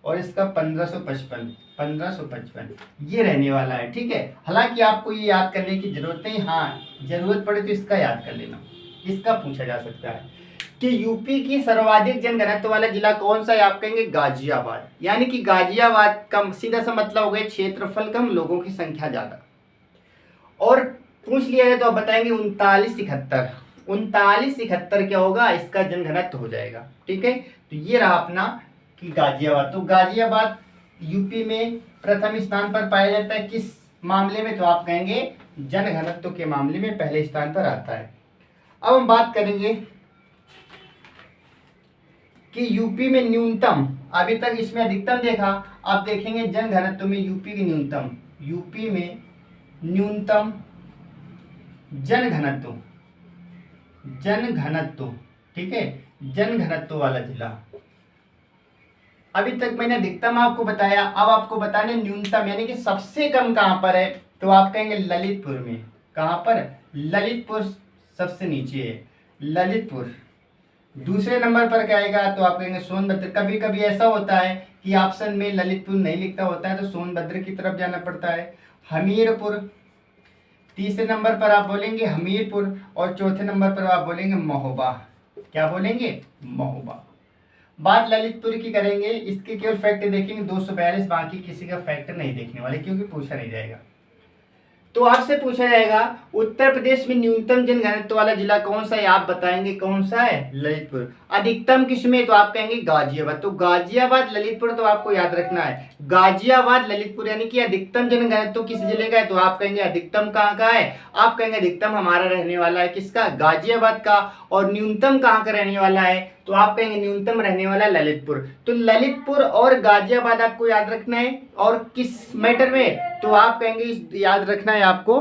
और इसका 1555 ये रहने वाला है। ठीक है, हालांकि आपको ये याद करने की जरूरत नहीं, हाँ जरूरत पड़े तो इसका याद कर लेना, इसका पूछा जा सकता है कि यूपी की सर्वाधिक जनघनत्व वाला जिला कौन सा है, आप कहेंगे गाजियाबाद। यानी कि गाजियाबाद का सीधा सा मतलब हो गया क्षेत्रफल कम लोगों की संख्या ज्यादा। और पूछ लिया जाए तो आप बताएंगे 3971 क्या होगा इसका जनघनत्व हो जाएगा। ठीक है, तो ये रहा अपना कि गाजियाबाद। तो गाजियाबाद यूपी में प्रथम स्थान पर पाया जाता है किस मामले में, तो आप कहेंगे जनघनत्व के मामले में पहले स्थान पर आता है। अब हम बात करेंगे कि यूपी में न्यूनतम, अभी तक इसमें अधिकतम देखा, आप देखेंगे जन घनत्व में यूपी में न्यूनतम जन घनत्व ठीक है जन घनत्व वाला जिला। अभी तक मैंने अधिकतम आपको बताया, अब आपको बताने न्यूनतम यानी कि सबसे कम कहां पर है, तो आप कहेंगे ललितपुर में। कहां पर, ललितपुर सबसे नीचे है, ललितपुर। दूसरे नंबर पर क्या आएगा तो आप कहेंगे सोनभद्र। कभी कभी ऐसा होता है कि ऑप्शन में ललितपुर नहीं लिखता होता है तो सोनभद्र की तरफ जाना पड़ता है। हमीरपुर तीसरे नंबर पर आप बोलेंगे हमीरपुर और चौथे नंबर पर आप बोलेंगे महोबा। क्या बोलेंगे, महोबा। बात ललितपुर की करेंगे, इसके केवल फैक्ट देखेंगे 242, बाकी किसी का फैक्ट नहीं देखने वाले क्योंकि पूछा नहीं जाएगा। तो आपसे पूछा जाएगा उत्तर प्रदेश में न्यूनतम जनघनत्व वाला जिला कौन सा है, आप बताएंगे कौन सा है, ललितपुर। अधिकतम किसमें, तो आप कहेंगे गाजियाबाद। तो गाजियाबाद ललितपुर तो आपको याद रखना है, गाजियाबाद ललितपुर यानी कि अधिकतम जनघनत्व किस जिले का है, तो आप कहेंगे अधिकतम कहाँ का है, आप कहेंगे अधिकतम हमारा रहने वाला है किसका, गाजियाबाद का। और न्यूनतम कहाँ का रहने वाला है, तो आप कहेंगे न्यूनतम रहने वाला ललितपुर। तो ललितपुर और गाजियाबाद आपको याद रखना है। और किस मैटर में, तो आप कहेंगे याद रखना है आपको,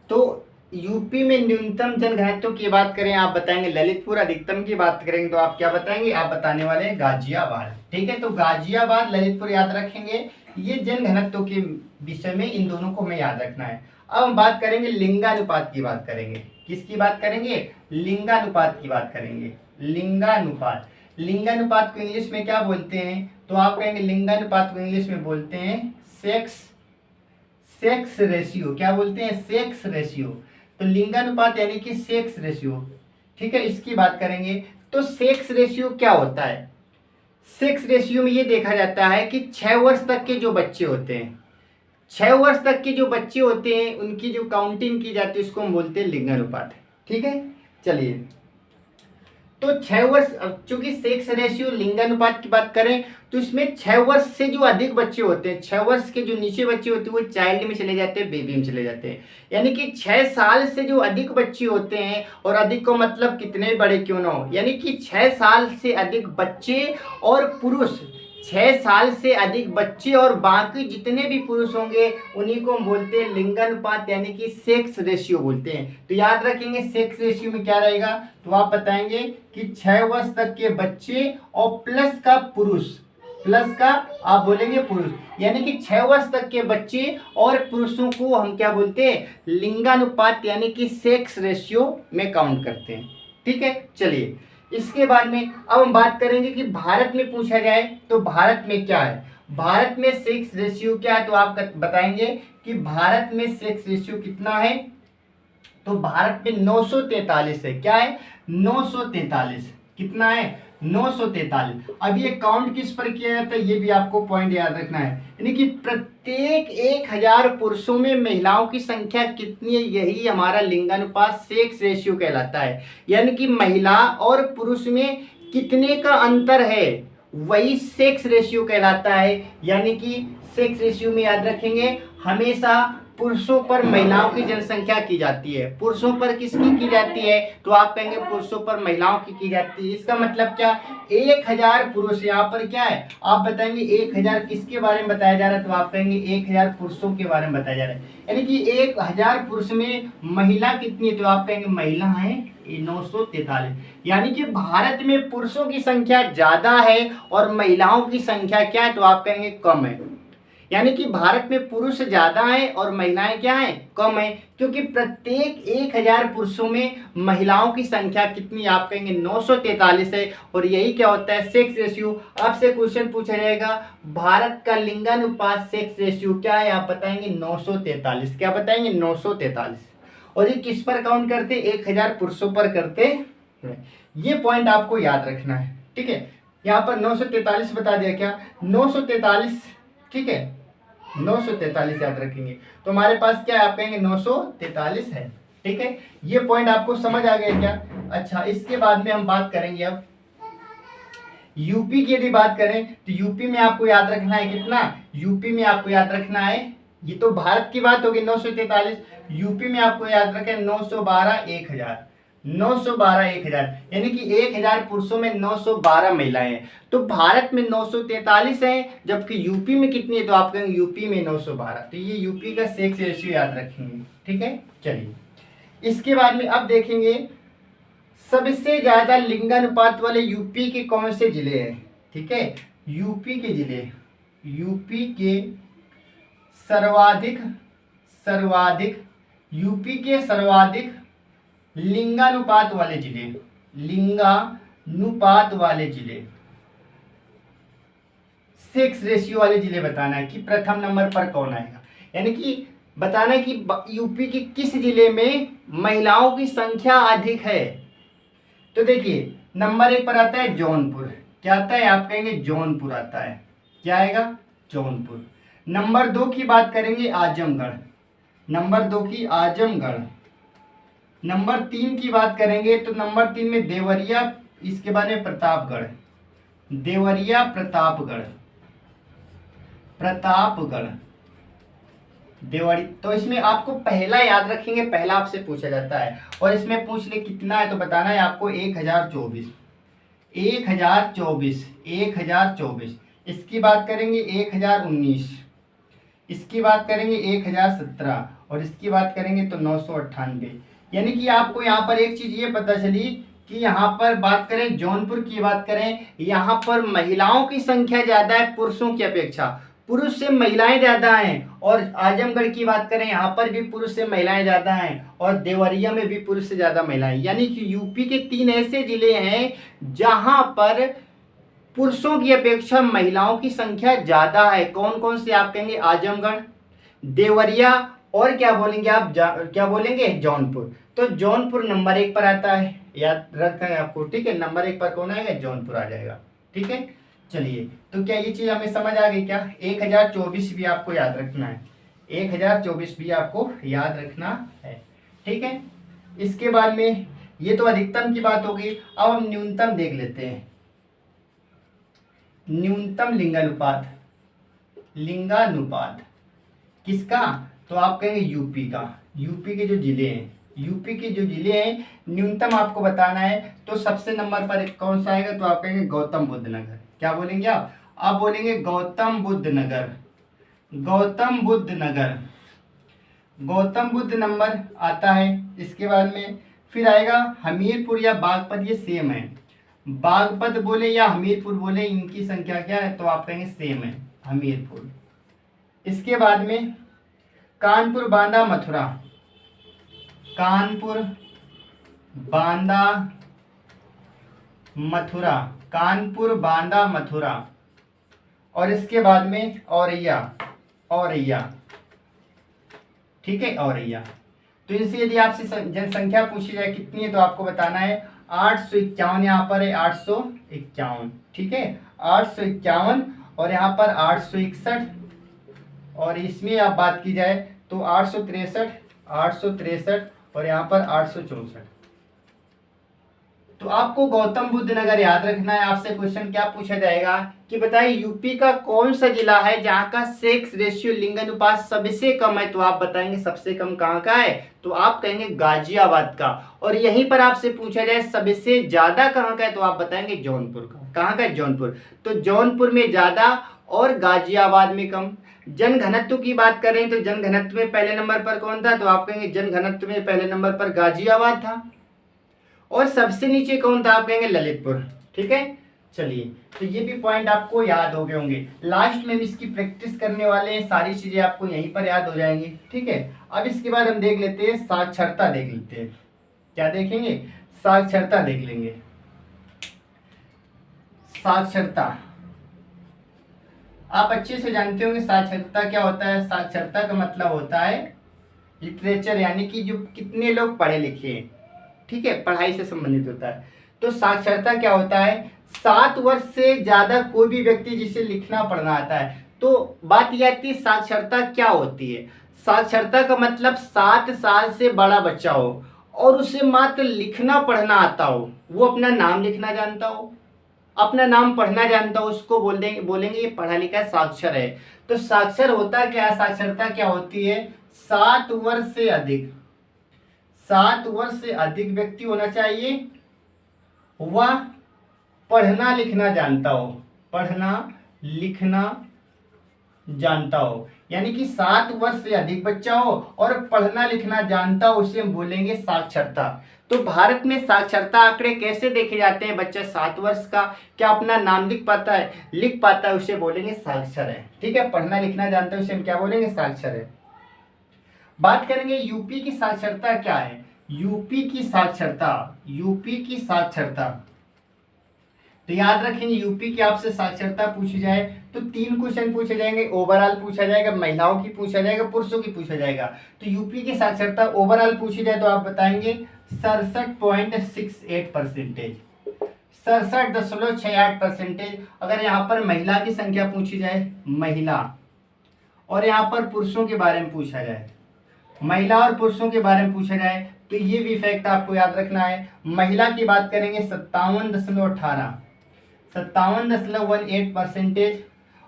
तो यूपी में न्यूनतम जनघनत्व की बात करें आप बताएंगे ललितपुर, अधिकतम की बात करेंगे तो आप क्या बताएंगे, आप बताने वाले हैं गाजियाबाद। ठीक है, तो गाजियाबाद ललितपुर याद रखेंगे, ये जनघनत्व के विषय में इन दोनों को हमें याद रखना है। अब हम बात करेंगे लिंगानुपात की बात करेंगे। किसकी बात करेंगे, लिंगानुपात की बात करेंगे। लिंगानुपात को इंग्लिश में क्या बोलते हैं, तो आप कहेंगे लिंगानुपात को इंग्लिश में बोलते हैं सेक्स रेशियो। क्या बोलते हैं, सेक्स रेशियो। तो लिंगानुपात यानी कि सेक्स रेशियो। ठीक है, इसकी बात करेंगे तो सेक्स रेशियो क्या होता है। सेक्स रेशियो में ये देखा जाता है कि 6 वर्ष तक के जो बच्चे होते हैं, 6 वर्ष तक के जो बच्चे होते हैं उनकी जो काउंटिंग की जाती है उसको हम बोलते हैं लिंगानुपात। ठीक है, चलिए। तो 6 वर्ष, चूंकि सेक्स रेशियो लिंगानुपात की बात करें तो इसमें 6 वर्ष से जो अधिक बच्चे होते हैं, 6 वर्ष के जो नीचे बच्चे होते हैं वो चाइल्ड में चले जाते हैं, बेबी में चले जाते हैं। यानी कि 6 साल से जो अधिक बच्चे होते हैं, और अधिक को मतलब कितने बड़े क्यों ना हो, यानी कि 6 साल से अधिक बच्चे और पुरुष, 6 साल से अधिक बच्चे और बाकी जितने भी पुरुष होंगे उन्हीं को हम बोलते हैं लिंगानुपात, यानी कि सेक्स रेशियो बोलते हैं। तो याद रखेंगे सेक्स रेशियो में क्या रहेगा, तो आप बताएंगे कि 6 वर्ष तक के बच्चे और प्लस का पुरुष, प्लस का आप बोलेंगे पुरुष, यानी कि 6 वर्ष तक के बच्चे और पुरुषों को हम क्या बोलते हैं, लिंगानुपात यानी कि सेक्स रेशियो में काउंट करते हैं। ठीक है, चलिए। इसके बाद में अब हम बात करेंगे कि भारत में पूछा जाए तो भारत में क्या है, भारत में सेक्स रेशियो क्या है, तो आप बताएंगे कि भारत में सेक्स रेशियो कितना है। तो भारत में 943 है। क्या है, 943। कितना है, 943। अब ये काउंट किस पर किया जाता है, ये भी आपको पॉइंट याद रखना है, यानी कि प्रत्येक 1000 पुरुषों में महिलाओं की संख्या कितनी है, यही हमारा लिंगानुपात सेक्स रेशियो कहलाता है। यानी कि महिला और पुरुष में कितने का अंतर है वही सेक्स रेशियो कहलाता है। यानी कि सेक्स रेशियो में याद रखेंगे हमेशा पुरुषों पर महिलाओं की जनसंख्या की जाती है। पुरुषों पर किसकी की जाती है, तो आप कहेंगे पुरुषों पर महिलाओं की जाती है। इसका मतलब क्या, 1000 पुरुष, यहाँ पर क्या है आप बताएंगे 1000 किसके बारे में बताया जा रहा है, तो आप कहेंगे 1000 पुरुषों के बारे में बताया जा रहा है। यानी कि 1000 पुरुष में महिला कितनी है, तो आप कहेंगे महिला है 943। यानी कि भारत में पुरुषों की संख्या ज्यादा है और महिलाओं की संख्या क्या है, तो आप कहेंगे कम है। यानी कि भारत में पुरुष ज्यादा है और महिलाएं क्या है, कम है, क्योंकि प्रत्येक 1000 पुरुषों में महिलाओं की संख्या कितनी, आप कहेंगे 943 है। और यही क्या होता है, सेक्स रेशियो। आपसे क्वेश्चन पूछा जाएगा भारत का लिंगानुपात सेक्स रेशियो क्या है, आप बताएंगे 943। क्या बताएंगे, 943। और ये किस पर काउंट करते, 1000 पुरुषों पर करते हैं। ये पॉइंट आपको याद रखना है। ठीक है, यहाँ पर 943 बता दिया, क्या 943, ठीक है 943 याद रखेंगे। तो हमारे पास क्या है, आप कहेंगे 943 है। ठीक है, ये पॉइंट आपको समझ आ गया क्या। अच्छा, इसके बाद में हम बात करेंगे अब यूपी की। यदि बात करें तो यूपी में आपको याद रखना है कितना, यूपी में आपको याद रखना है, ये तो भारत की बात होगी 943, यूपी में आपको याद रखें 912 1000, 912 1000, यानी कि 1000 पुरुषों में 912 महिलाएं हैं। तो भारत में 943 है, जबकि यूपी में कितनी है, तो आप कहेंगे यूपी में 912। तो ये यूपी का सेक्स रेशियो याद रखेंगे। ठीक है, चलिए। इसके बाद में अब देखेंगे सबसे ज्यादा लिंगानुपात वाले यूपी के कौन से जिले हैं। ठीक है, यूपी के जिले, यूपी के सर्वाधिक यूपी के सर्वाधिक लिंगानुपात वाले जिले, लिंगानुपात वाले जिले, सेक्स रेशियो वाले जिले बताना है कि प्रथम नंबर पर कौन आएगा। यानी कि बताना है कि यूपी के किस जिले में महिलाओं की संख्या अधिक है। तो देखिए नंबर 1 पर आता है जौनपुर। क्या आता है, आप कहेंगे जौनपुर आता है। क्या आएगा, जौनपुर। नंबर 2 की बात करेंगे आजमगढ़, नंबर 2 की आजमगढ़। नंबर 3 की बात करेंगे तो नंबर 3 में देवरिया, इसके बाद में प्रतापगढ़, देवरिया प्रतापगढ़, देवरी। तो इसमें आपको पहला याद रखेंगे, पहला आपसे पूछा जाता है और इसमें पूछ ले कितना है, तो बताना है आपको 1024, 1024। इसकी बात करेंगे 1019, इसकी बात करेंगे 1017 और इसकी बात करेंगे तो 998। यानी कि आपको यहाँ पर एक चीज ये पता चली कि यहाँ पर बात करें जौनपुर की बात करें, यहाँ पर महिलाओं की संख्या ज्यादा है पुरुषों की अपेक्षा, पुरुष से महिलाएं ज्यादा हैं। और आजमगढ़ की बात करें, यहाँ पर भी पुरुष से महिलाएं ज्यादा हैं और देवरिया में भी पुरुष से ज्यादा महिलाएं। यानी कि यूपी के 3 ऐसे जिले हैं जहां पर पुरुषों की अपेक्षा महिलाओं की संख्या ज्यादा है। कौन कौन से, आप कहेंगे आजमगढ़, देवरिया और क्या बोलेंगे आप, क्या बोलेंगे, जौनपुर। तो जौनपुर नंबर 1 पर आता है, याद रखना है आपको। ठीक है, नंबर 1 पर कौन आएगा, जौनपुर आ जाएगा। ठीक है, चलिए। तो क्या ये चीज हमें समझ आ गई क्या, 1024 भी आपको याद रखना है। 1024 भी आपको याद रखना है। ठीक है, इसके बाद में ये तो अधिकतम की बात होगी। अब हम न्यूनतम देख लेते हैं। न्यूनतम लिंगानुपात, लिंगानुपात किसका? तो आप कहेंगे यूपी का। यूपी के जो जिले हैं, यूपी के जो जिले हैं न्यूनतम आपको बताना है, तो सबसे नंबर पर कौन सा आएगा? तो आप कहेंगे गौतम बुद्ध नगर। क्या बोलेंगे आप बोलेंगे गौतम बुद्ध नगर। गौतम बुद्ध नगर, गौतम बुद्ध नंबर आता है। इसके बाद में फिर आएगा हमीरपुर या बागपत, ये सेम है। बागपत बोले या हमीरपुर बोले, इनकी संख्या क्या है? तो आप कहेंगे सेम है, हमीरपुर। इसके बाद में कानपुर, बांदा, मथुरा। कानपुर, बांदा, मथुरा। कानपुर, बांदा, मथुरा। और इसके बाद में औरैया, औरैया। ठीक है, औरैया। तो इनसे यदि आपसे जनसंख्या पूछी जाए कितनी है, तो आपको बताना है 851। यहाँ पर है 851। ठीक है, 851 और यहाँ पर 861। और इसमें आप बात की जाए तो 863, 863 और यहाँ पर 864। तो आपको गौतम बुद्ध नगर याद रखना है। आपसे क्वेश्चन क्या पूछा जाएगा कि बताइए यूपी का कौन सा जिला है जहाँ का सेक्स रेशियो, लिंगानुपात सबसे कम है? तो आप बताएंगे सबसे कम कहाँ का है? तो आप कहेंगे गाजियाबाद का। और यहीं पर आपसे पूछा जाए सबसे ज्यादा कहाँ का है? तो आप बताएंगे जौनपुर का। कहाँ का है? जौनपुर। तो जौनपुर में ज्यादा और गाजियाबाद में कम। जन घनत्व की बात करें तो जन घनत्व में पहले नंबर पर कौन था? तो आप कहेंगे जन घनत्व में पहले नंबर पर गाजियाबाद था। और सबसे नीचे कौन था? आप कहेंगे ललितपुर। ठीक है, चलिए, तो ये भी पॉइंट आपको याद हो गए होंगे। लास्ट में भी इसकी प्रैक्टिस करने वाले हैं, सारी चीजें आपको यहीं पर याद हो जाएंगी। ठीक है, अब इसके बाद हम देख लेते हैं साक्षरता, देख लेते हैं। क्या देखेंगे? साक्षरता देख लेंगे। साक्षरता आप अच्छे से जानते होंगे साक्षरता क्या होता है। साक्षरता का मतलब होता है लिटरेचर, यानी कि जो कितने लोग पढ़े लिखे हैं। ठीक है, पढ़ाई से संबंधित होता है। तो साक्षरता क्या होता है? 7 वर्ष से ज्यादा कोई भी व्यक्ति जिसे लिखना पढ़ना आता है। तो बात यह आती है साक्षरता क्या होती है। साक्षरता का मतलब 7 साल से बड़ा बच्चा हो और उसे मात्र लिखना पढ़ना आता हो, वो अपना नाम लिखना जानता हो, अपना नाम पढ़ना जानता हो, उसको बोलेंगे ये पढ़ा लिखा साक्षर है। तो साक्षर होता क्या? साक्षरता क्या होती है? 7 वर्ष से अधिक, 7 वर्ष से अधिक व्यक्ति होना चाहिए, वह पढ़ना लिखना जानता हो, पढ़ना लिखना जानता हो। यानी कि 7 वर्ष से अधिक बच्चा हो और पढ़ना लिखना जानता हो, उसे हम बोलेंगे साक्षरता। तो भारत में साक्षरता आंकड़े कैसे देखे जाते हैं? बच्चा 7 वर्ष का क्या अपना नाम लिख पाता है, लिख पाता है, उसे बोलेंगे साक्षर है। ठीक है, पढ़ना लिखना जानता है, उसे हम क्या बोलेंगे? साक्षर है। बात करेंगे यूपी की साक्षरता क्या है। यूपी की साक्षरता, यूपी की साक्षरता, तो याद रखेंगे यूपी की आपसे साक्षरता पूछी जाए तो 3 क्वेश्चन पूछे जाएंगे। ओवरऑल पूछा जाएगा, महिलाओं की पूछा जाएगा, पुरुषों की पूछा जाएगा। तो यूपी की साक्षरता ओवरऑल पूछी जाए तो आप बताएंगे 67.68%, 67.68%। अगर यहाँ पर महिला की संख्या पूछी जाए, महिला, और यहाँ पर पुरुषों के बारे में पूछा जाए, महिला और पुरुषों के बारे में पूछा जाए, तो ये भी फैक्ट आपको याद रखना है। महिला की बात करेंगे 57.18%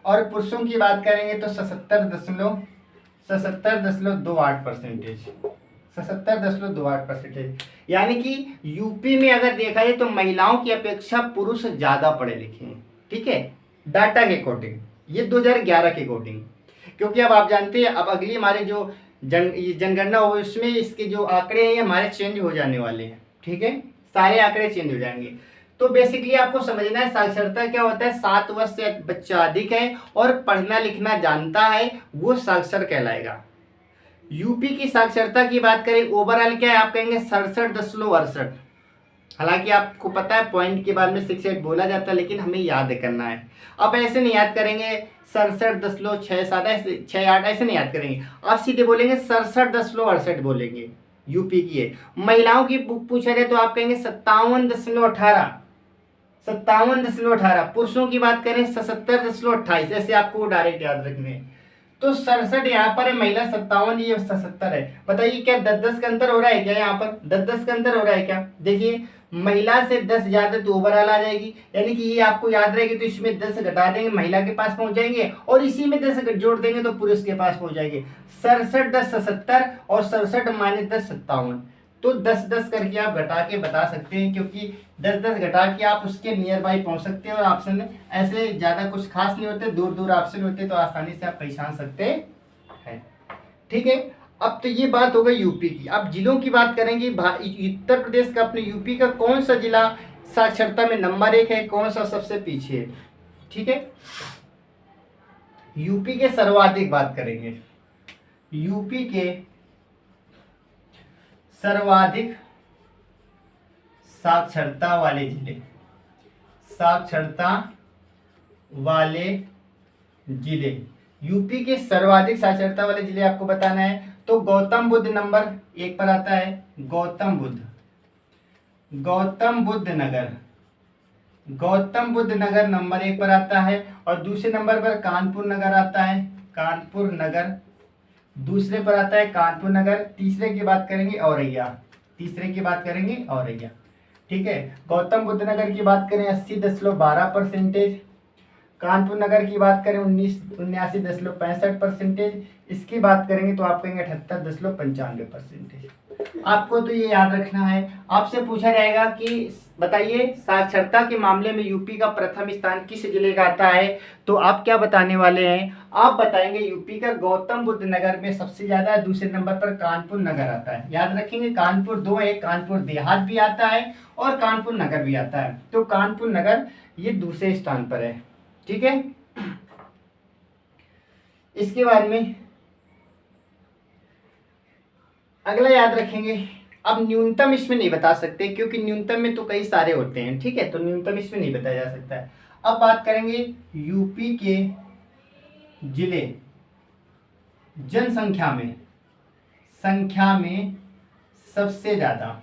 और पुरुषों की बात करेंगे तो 77.28%। यानी कि यूपी में अगर देखा जाए तो महिलाओं की अपेक्षा पुरुष ज्यादा पढ़े लिखे हैं। ठीक है, डाटा के अकॉर्डिंग, ये 2011 के अकॉर्डिंग। क्योंकि अब आप जानते हैं अब अगली हमारे जो जनगणना हो उसमें इसके जो आंकड़े हैं हमारे चेंज हो जाने वाले हैं। ठीक है, सारे आंकड़े चेंज हो जाएंगे। तो बेसिकली आपको समझना है साक्षरता क्या होता है। 7 वर्ष से बच्चा अधिक है और पढ़ना लिखना जानता है, वो साक्षर कहलाएगा। यूपी की साक्षरता की बात करें ओवरऑल क्या है, आप कहेंगे 67.68। हालांकि आपको पता है पॉइंट के बाद में 68 बोला जाता है, लेकिन हमें याद करना है। अब ऐसे नहीं याद करेंगे 67.67 ऐसे 68 ऐसे नहीं याद करेंगे, आप सीधे बोलेंगे 67.68 बोलेंगे। यूपी की है। महिलाओं की पूछा जाए तो आप कहेंगे 57.18। पुरुषों की बात करें 77.28। ऐसे आपको डायरेक्ट याद रखने हैं। तो 67 यहाँ पर है, महिला 57, ये 77 है। बताइए क्या 10-10 का अंतर हो रहा है क्या? यहाँ पर 10-10 का अंतर हो रहा है क्या? देखिए महिला से 10 ज्यादा तो ओवरऑल आ जाएगी, यानी कि ये आपको याद रहेगी। तो इसमें 10 घटा देंगे, महिला के पास पहुंच जाएंगे, और इसी में 10 जोड़ देंगे तो पुरुष के पास पहुंच जाएंगे। 67 10 77 और 67 माइनस 10 57। तो 10-10 करके आप घटा के बता सकते हैं, क्योंकि 10-10 घटा के आप उसके नियर बाई पहुंच सकते हैं। और ऑप्शन में ऐसे ज्यादा कुछ खास नहीं होते, दूर दूर ऑप्शन होते, तो आसानी से आप पहचान सकते हैं। ठीक है, अब तो ये बात हो गई यूपी की। अब जिलों की बात करेंगे। उत्तर प्रदेश का, अपने यूपी का कौन सा जिला साक्षरता में नंबर 1 है, कौन सा सबसे पीछे है? ठीक है, यूपी के सर्वाधिक बात करेंगे। यूपी के सर्वाधिक साक्षरता वाले जिले, साक्षरता वाले जिले, यूपी के सर्वाधिक साक्षरता वाले जिले आपको बताना है। तो गौतम बुद्ध नंबर 1 पर आता है, गौतम बुद्ध नगर, गौतम बुद्ध नगर नंबर 1 पर आता है। और दूसरे नंबर पर कानपुर नगर आता है, कानपुर नगर दूसरे पर आता है, कानपुर नगर। तीसरे की बात करेंगे औरैया, तीसरे की बात करेंगे औरैया। ठीक है, गौतम बुद्ध नगर की बात करें 80.12%, कानपुर नगर की बात करें 79.65%, इसकी बात करेंगे तो आप कहेंगे 78.95%। आपको तो ये याद रखना है। आपसे पूछा जाएगा कि बताइए साक्षरता के मामले में यूपी का प्रथम स्थान किस जिले का आता है, तो आप क्या बताने वाले हैं? आप बताएंगे यूपी का गौतम बुद्ध नगर में सबसे ज्यादा है, दूसरे नंबर पर कानपुर नगर आता है। याद रखेंगे कानपुर 2 है, कानपुर देहात भी आता है और कानपुर नगर भी आता है। तो कानपुर नगर ये दूसरे स्थान पर है। ठीक है, इसके बाद में अगला याद रखेंगे। अब न्यूनतम इसमें नहीं बता सकते, क्योंकि न्यूनतम में तो कई सारे होते हैं। ठीक है, तो न्यूनतम इसमें नहीं बताया जा सकता है। अब बात करेंगे यूपी के जिले जनसंख्या में, संख्या में सबसे ज्यादा,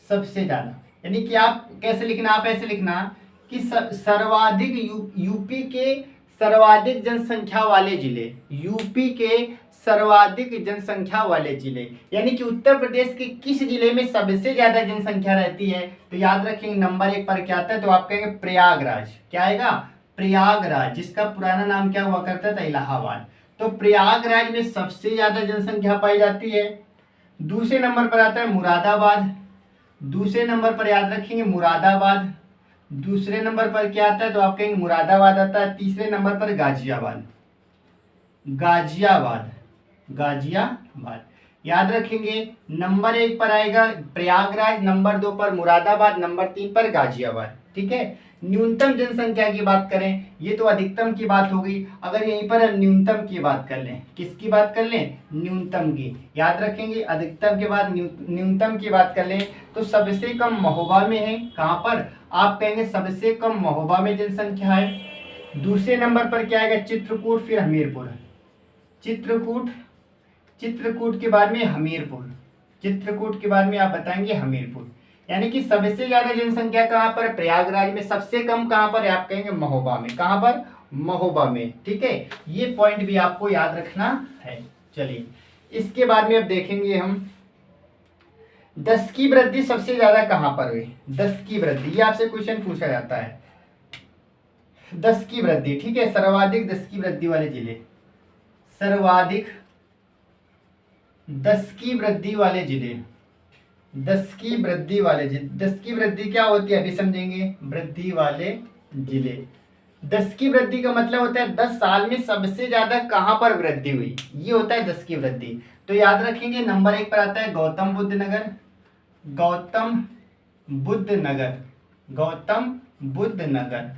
सबसे ज्यादा, यानी कि आप कैसे लिखना, आप ऐसे लिखना कि सर्वाधिक यूपी के सर्वाधिक जनसंख्या वाले जिले, यूपी के सर्वाधिक जनसंख्या वाले जिले, यानी कि उत्तर प्रदेश के किस जिले में सबसे ज्यादा जनसंख्या रहती है? तो याद रखेंगे नंबर 1 पर क्या आता है, तो आप कहेंगे प्रयागराज। क्या आएगा? प्रयागराज, जिसका पुराना नाम क्या हुआ करता था? इलाहाबाद। तो प्रयागराज में सबसे ज्यादा जनसंख्या पाई जाती है। दूसरे नंबर पर आता है मुरादाबाद, दूसरे नंबर पर याद रखेंगे मुरादाबाद। दूसरे नंबर पर क्या आता है, तो आप कहेंगे मुरादाबाद आता है। तीसरे नंबर पर गाजियाबाद, गाजियाबाद, गाजियाबाद। याद रखेंगे नंबर 1 पर आएगा प्रयागराज, नंबर 2 पर मुरादाबाद, नंबर 3 पर गाजियाबाद। ठीक है, न्यूनतम जनसंख्या की बात करें, ये तो अधिकतम की बात हो गई। अगर यहीं पर हम न्यूनतम की बात कर लें, किसकी बात कर लें? न्यूनतम की। याद रखेंगे अधिकतम के बाद न्यूनतम की बात कर लें, तो सबसे कम महोबा में है। कहाँ पर? आप कहेंगे सबसे कम महोबा में जनसंख्या है। दूसरे नंबर पर क्या आएगा? चित्रकूट, फिर हमीरपुर। चित्रकूट, चित्रकूट के बाद में हमीरपुर, चित्रकूट के बाद में आप बताएंगे हमीरपुर। यानी कि सबसे ज्यादा जनसंख्या कहाँ पर? प्रयागराज में। सबसे कम कहाँ पर है? आप कहेंगे महोबा में। कहाँ पर? महोबा में। ठीक है, ये पॉइंट भी आपको याद रखना है। चलिए, इसके बाद में अब देखेंगे हम 10 की वृद्धि सबसे ज्यादा कहाँ पर हुई? 10 की वृद्धि, ये आपसे क्वेश्चन पूछा जाता है। 10 की वृद्धि, ठीक है, सर्वाधिक 10 की वृद्धि वाले जिले, सर्वाधिक 10 की वृद्धि वाले जिले, 10 की वृद्धि वाले जिले। 10 की वृद्धि क्या होती है अभी समझेंगे। वृद्धि वाले जिले, 10 की वृद्धि का मतलब होता है 10 साल में सबसे ज्यादा कहां पर वृद्धि हुई, ये होता है 10 की वृद्धि। तो याद रखेंगे नंबर 1 पर आता है गौतम बुद्ध नगर, गौतम बुद्ध नगर, गौतम बुद्ध नगर।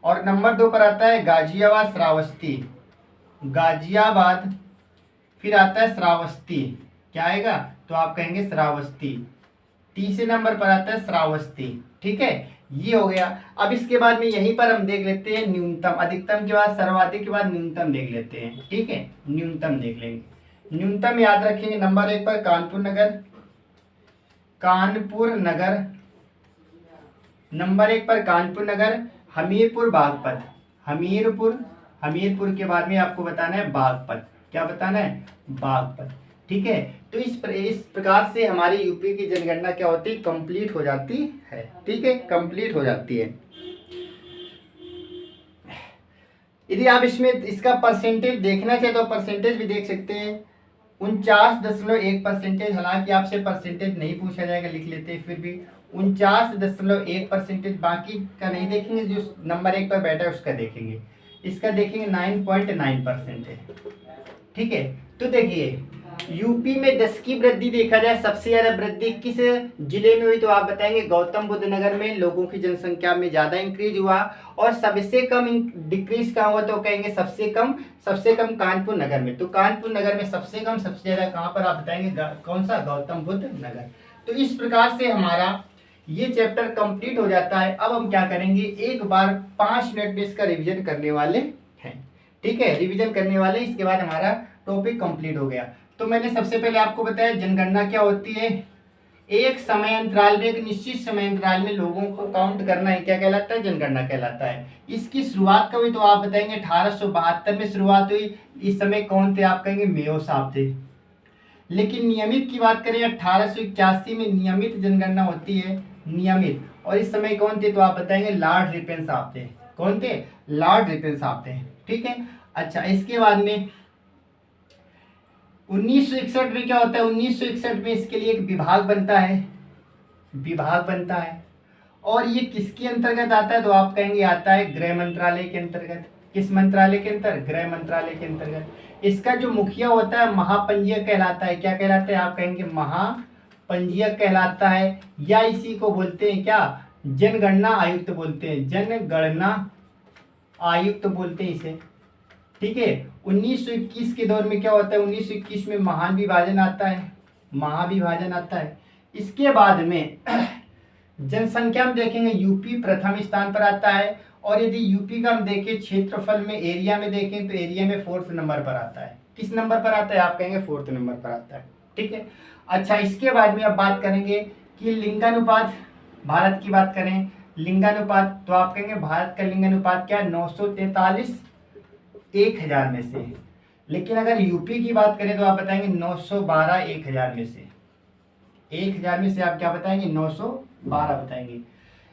और नंबर 2 पर आता है गाजियाबाद श्रावस्ती, गाजियाबाद। फिर आता है श्रावस्ती, क्या आएगा? तो आप कहेंगे श्रावस्ती। तीसरे नंबर पर आता है श्रावस्ती। ठीक है, ये हो गया। अब इसके बाद में यहीं पर हम देख लेते हैं न्यूनतम, अधिकतम के बाद सर्वाधिक के बाद न्यूनतम देख लेते हैं। ठीक है, न्यूनतम देख लेंगे। न्यूनतम याद रखेंगे नंबर 1 पर कानपुर नगर, कानपुर नगर। नंबर 1 पर कानपुर नगर, हमीरपुर बागपत, हमीरपुर, हमीरपुर के बाद में आपको बताना है बागपत। क्या बताना है? बागपत। ठीक है, तो इस प्रकार से हमारी यूपी की जनगणना क्या होती है? कंप्लीट हो जाती है। ठीक है, कंप्लीट हो जाती है। यदि आप इसमें इसका परसेंटेज देखना चाहे तो परसेंटेज भी देख सकते हैं। 49.1%। हालांकि आपसे परसेंटेज नहीं पूछा जाएगा, लिख लेते हैं फिर भी 49.1%। बाकी का नहीं देखेंगे, जो नंबर 1 पर बैठा है उसका देखेंगे। इसका देखेंगे 9.9% है। ठीक है, तो देखिए यूपी में 10 की वृद्धि देखा जाए, सबसे ज्यादा वृद्धि किस जिले में हुई? तो आप बताएंगे गौतम बुद्ध नगर में लोगों की जनसंख्या में ज्यादा इंक्रीज हुआ। और सबसे कम डिक्रीज कहाँ हुआ? तो कहेंगे सबसे कम कानपुर नगर में। तो कानपुर नगर में सबसे कम, सबसे ज्यादा कहाँ पर? आप बताएंगे कौन सा? गौतम बुद्ध नगर। तो इस प्रकार से हमारा ये चैप्टर कंप्लीट हो जाता है। अब हम क्या करेंगे, एक बार 5 मिनट में इसका रिविजन करने वाले हैं। ठीक है, रिविजन करने वाले, इसके बाद हमारा टॉपिक कंप्लीट हो गया। तो मैंने सबसे पहले आपको बताया जनगणना क्या होती है। एक समय अंतराल में, एक निश्चित समय अंतराल में लोगों को काउंट करना है, क्या कहलाता है? जनगणना कहलाता है। इसकी शुरुआत कब हुई? तो आप बताएंगे 1872 में शुरुआत हुई। इस समय कौन थे? आप कहेंगे मेयो साहब थे। लेकिन नियमित की बात करें 1881 में नियमित जनगणना होती है, नियमित। और इस समय कौन थे? तो आप बताएंगे लॉर्ड रिपन साहब थे। कौन थे? लॉर्ड रिपन साहब थे। ठीक है, अच्छा, इसके बाद में 1961 में क्या होता है? 1961 में इसके लिए एक विभाग बनता है, और ये किसके अंतर्गत आता है? तो आप कहेंगे आता है गृह मंत्रालय के अंतर्गत। किस मंत्रालय के अंतर्गत? गृह मंत्रालय के अंतर्गत। इसका जो मुखिया होता है महापंजीयक कहलाता है। क्या कहलाता है? आप कहेंगे महापंजीयक कहलाता है, या इसी को बोलते हैं क्या? जनगणना आयुक्त बोलते हैं, जनगणना आयुक्त बोलते हैं इसे। ठीक है, 1921 के दौर में क्या होता है? 1921 में महाविभाजन आता है। इसके बाद में जनसंख्या में देखेंगे यूपी प्रथम स्थान पर आता है। और यदि यूपी का हम देखें क्षेत्रफल में, एरिया में देखें, तो एरिया में 4th नंबर पर आता है। किस नंबर पर आता है? आप कहेंगे 4th नंबर पर आता है। ठीक है, अच्छा, इसके बाद में अब बात करेंगे कि लिंगानुपात, भारत की बात करें लिंगानुपात, तो आप कहेंगे भारत का लिंगानुपात क्या है? 943 1000 में से। लेकिन अगर यूपी की बात करें तो आप बताएंगे 912 1000 में से। 1000 में से आप क्या बताएंगे? 912 बताएंगे।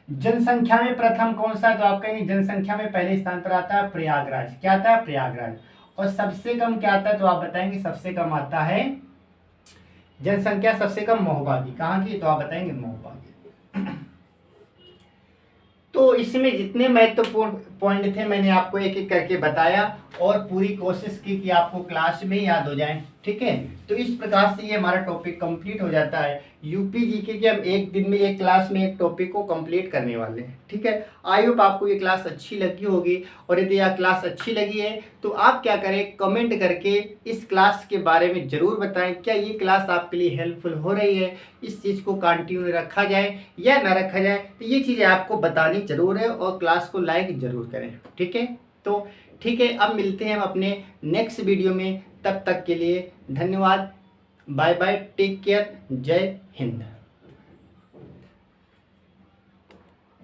जनसंख्या में प्रथम कौन सा है? तो आप कहेंगे जनसंख्या में पहले स्थान पर आता है प्रयागराज। क्या आता है? प्रयागराज। और सबसे कम क्या आता है? तो आप बताएंगे सबसे कम आता है जनसंख्या सबसे कम महोबा की। कहाँ की? तो आप बताएंगे महोबा की। तो इसमें जितने महत्वपूर्ण पॉइंट थे मैंने आपको एक एक करके बताया, और पूरी कोशिश की कि आपको क्लास में याद हो जाए। ठीक है, तो इस प्रकार से ये हमारा टॉपिक कंप्लीट हो जाता है। यूपी जीके के हम एक दिन में, एक क्लास में एक टॉपिक को कंप्लीट करने वाले हैं। ठीक है, आई होप आपको ये क्लास अच्छी लगी होगी। और यदि यह क्लास अच्छी लगी है तो आप क्या करें, कमेंट करके इस क्लास के बारे में ज़रूर बताएं। क्या ये क्लास आपके लिए हेल्पफुल हो रही है? इस चीज़ को कंटिन्यू रखा जाए या ना रखा जाए, तो ये चीज़ें आपको बतानी ज़रूर है। और क्लास को लाइक ज़रूर करें। ठीक है, तो ठीक है, अब मिलते हैं हम अपने नेक्स्ट वीडियो में। तब तक के लिए धन्यवाद। बाय बाय, टेक केयर, जय हिंद।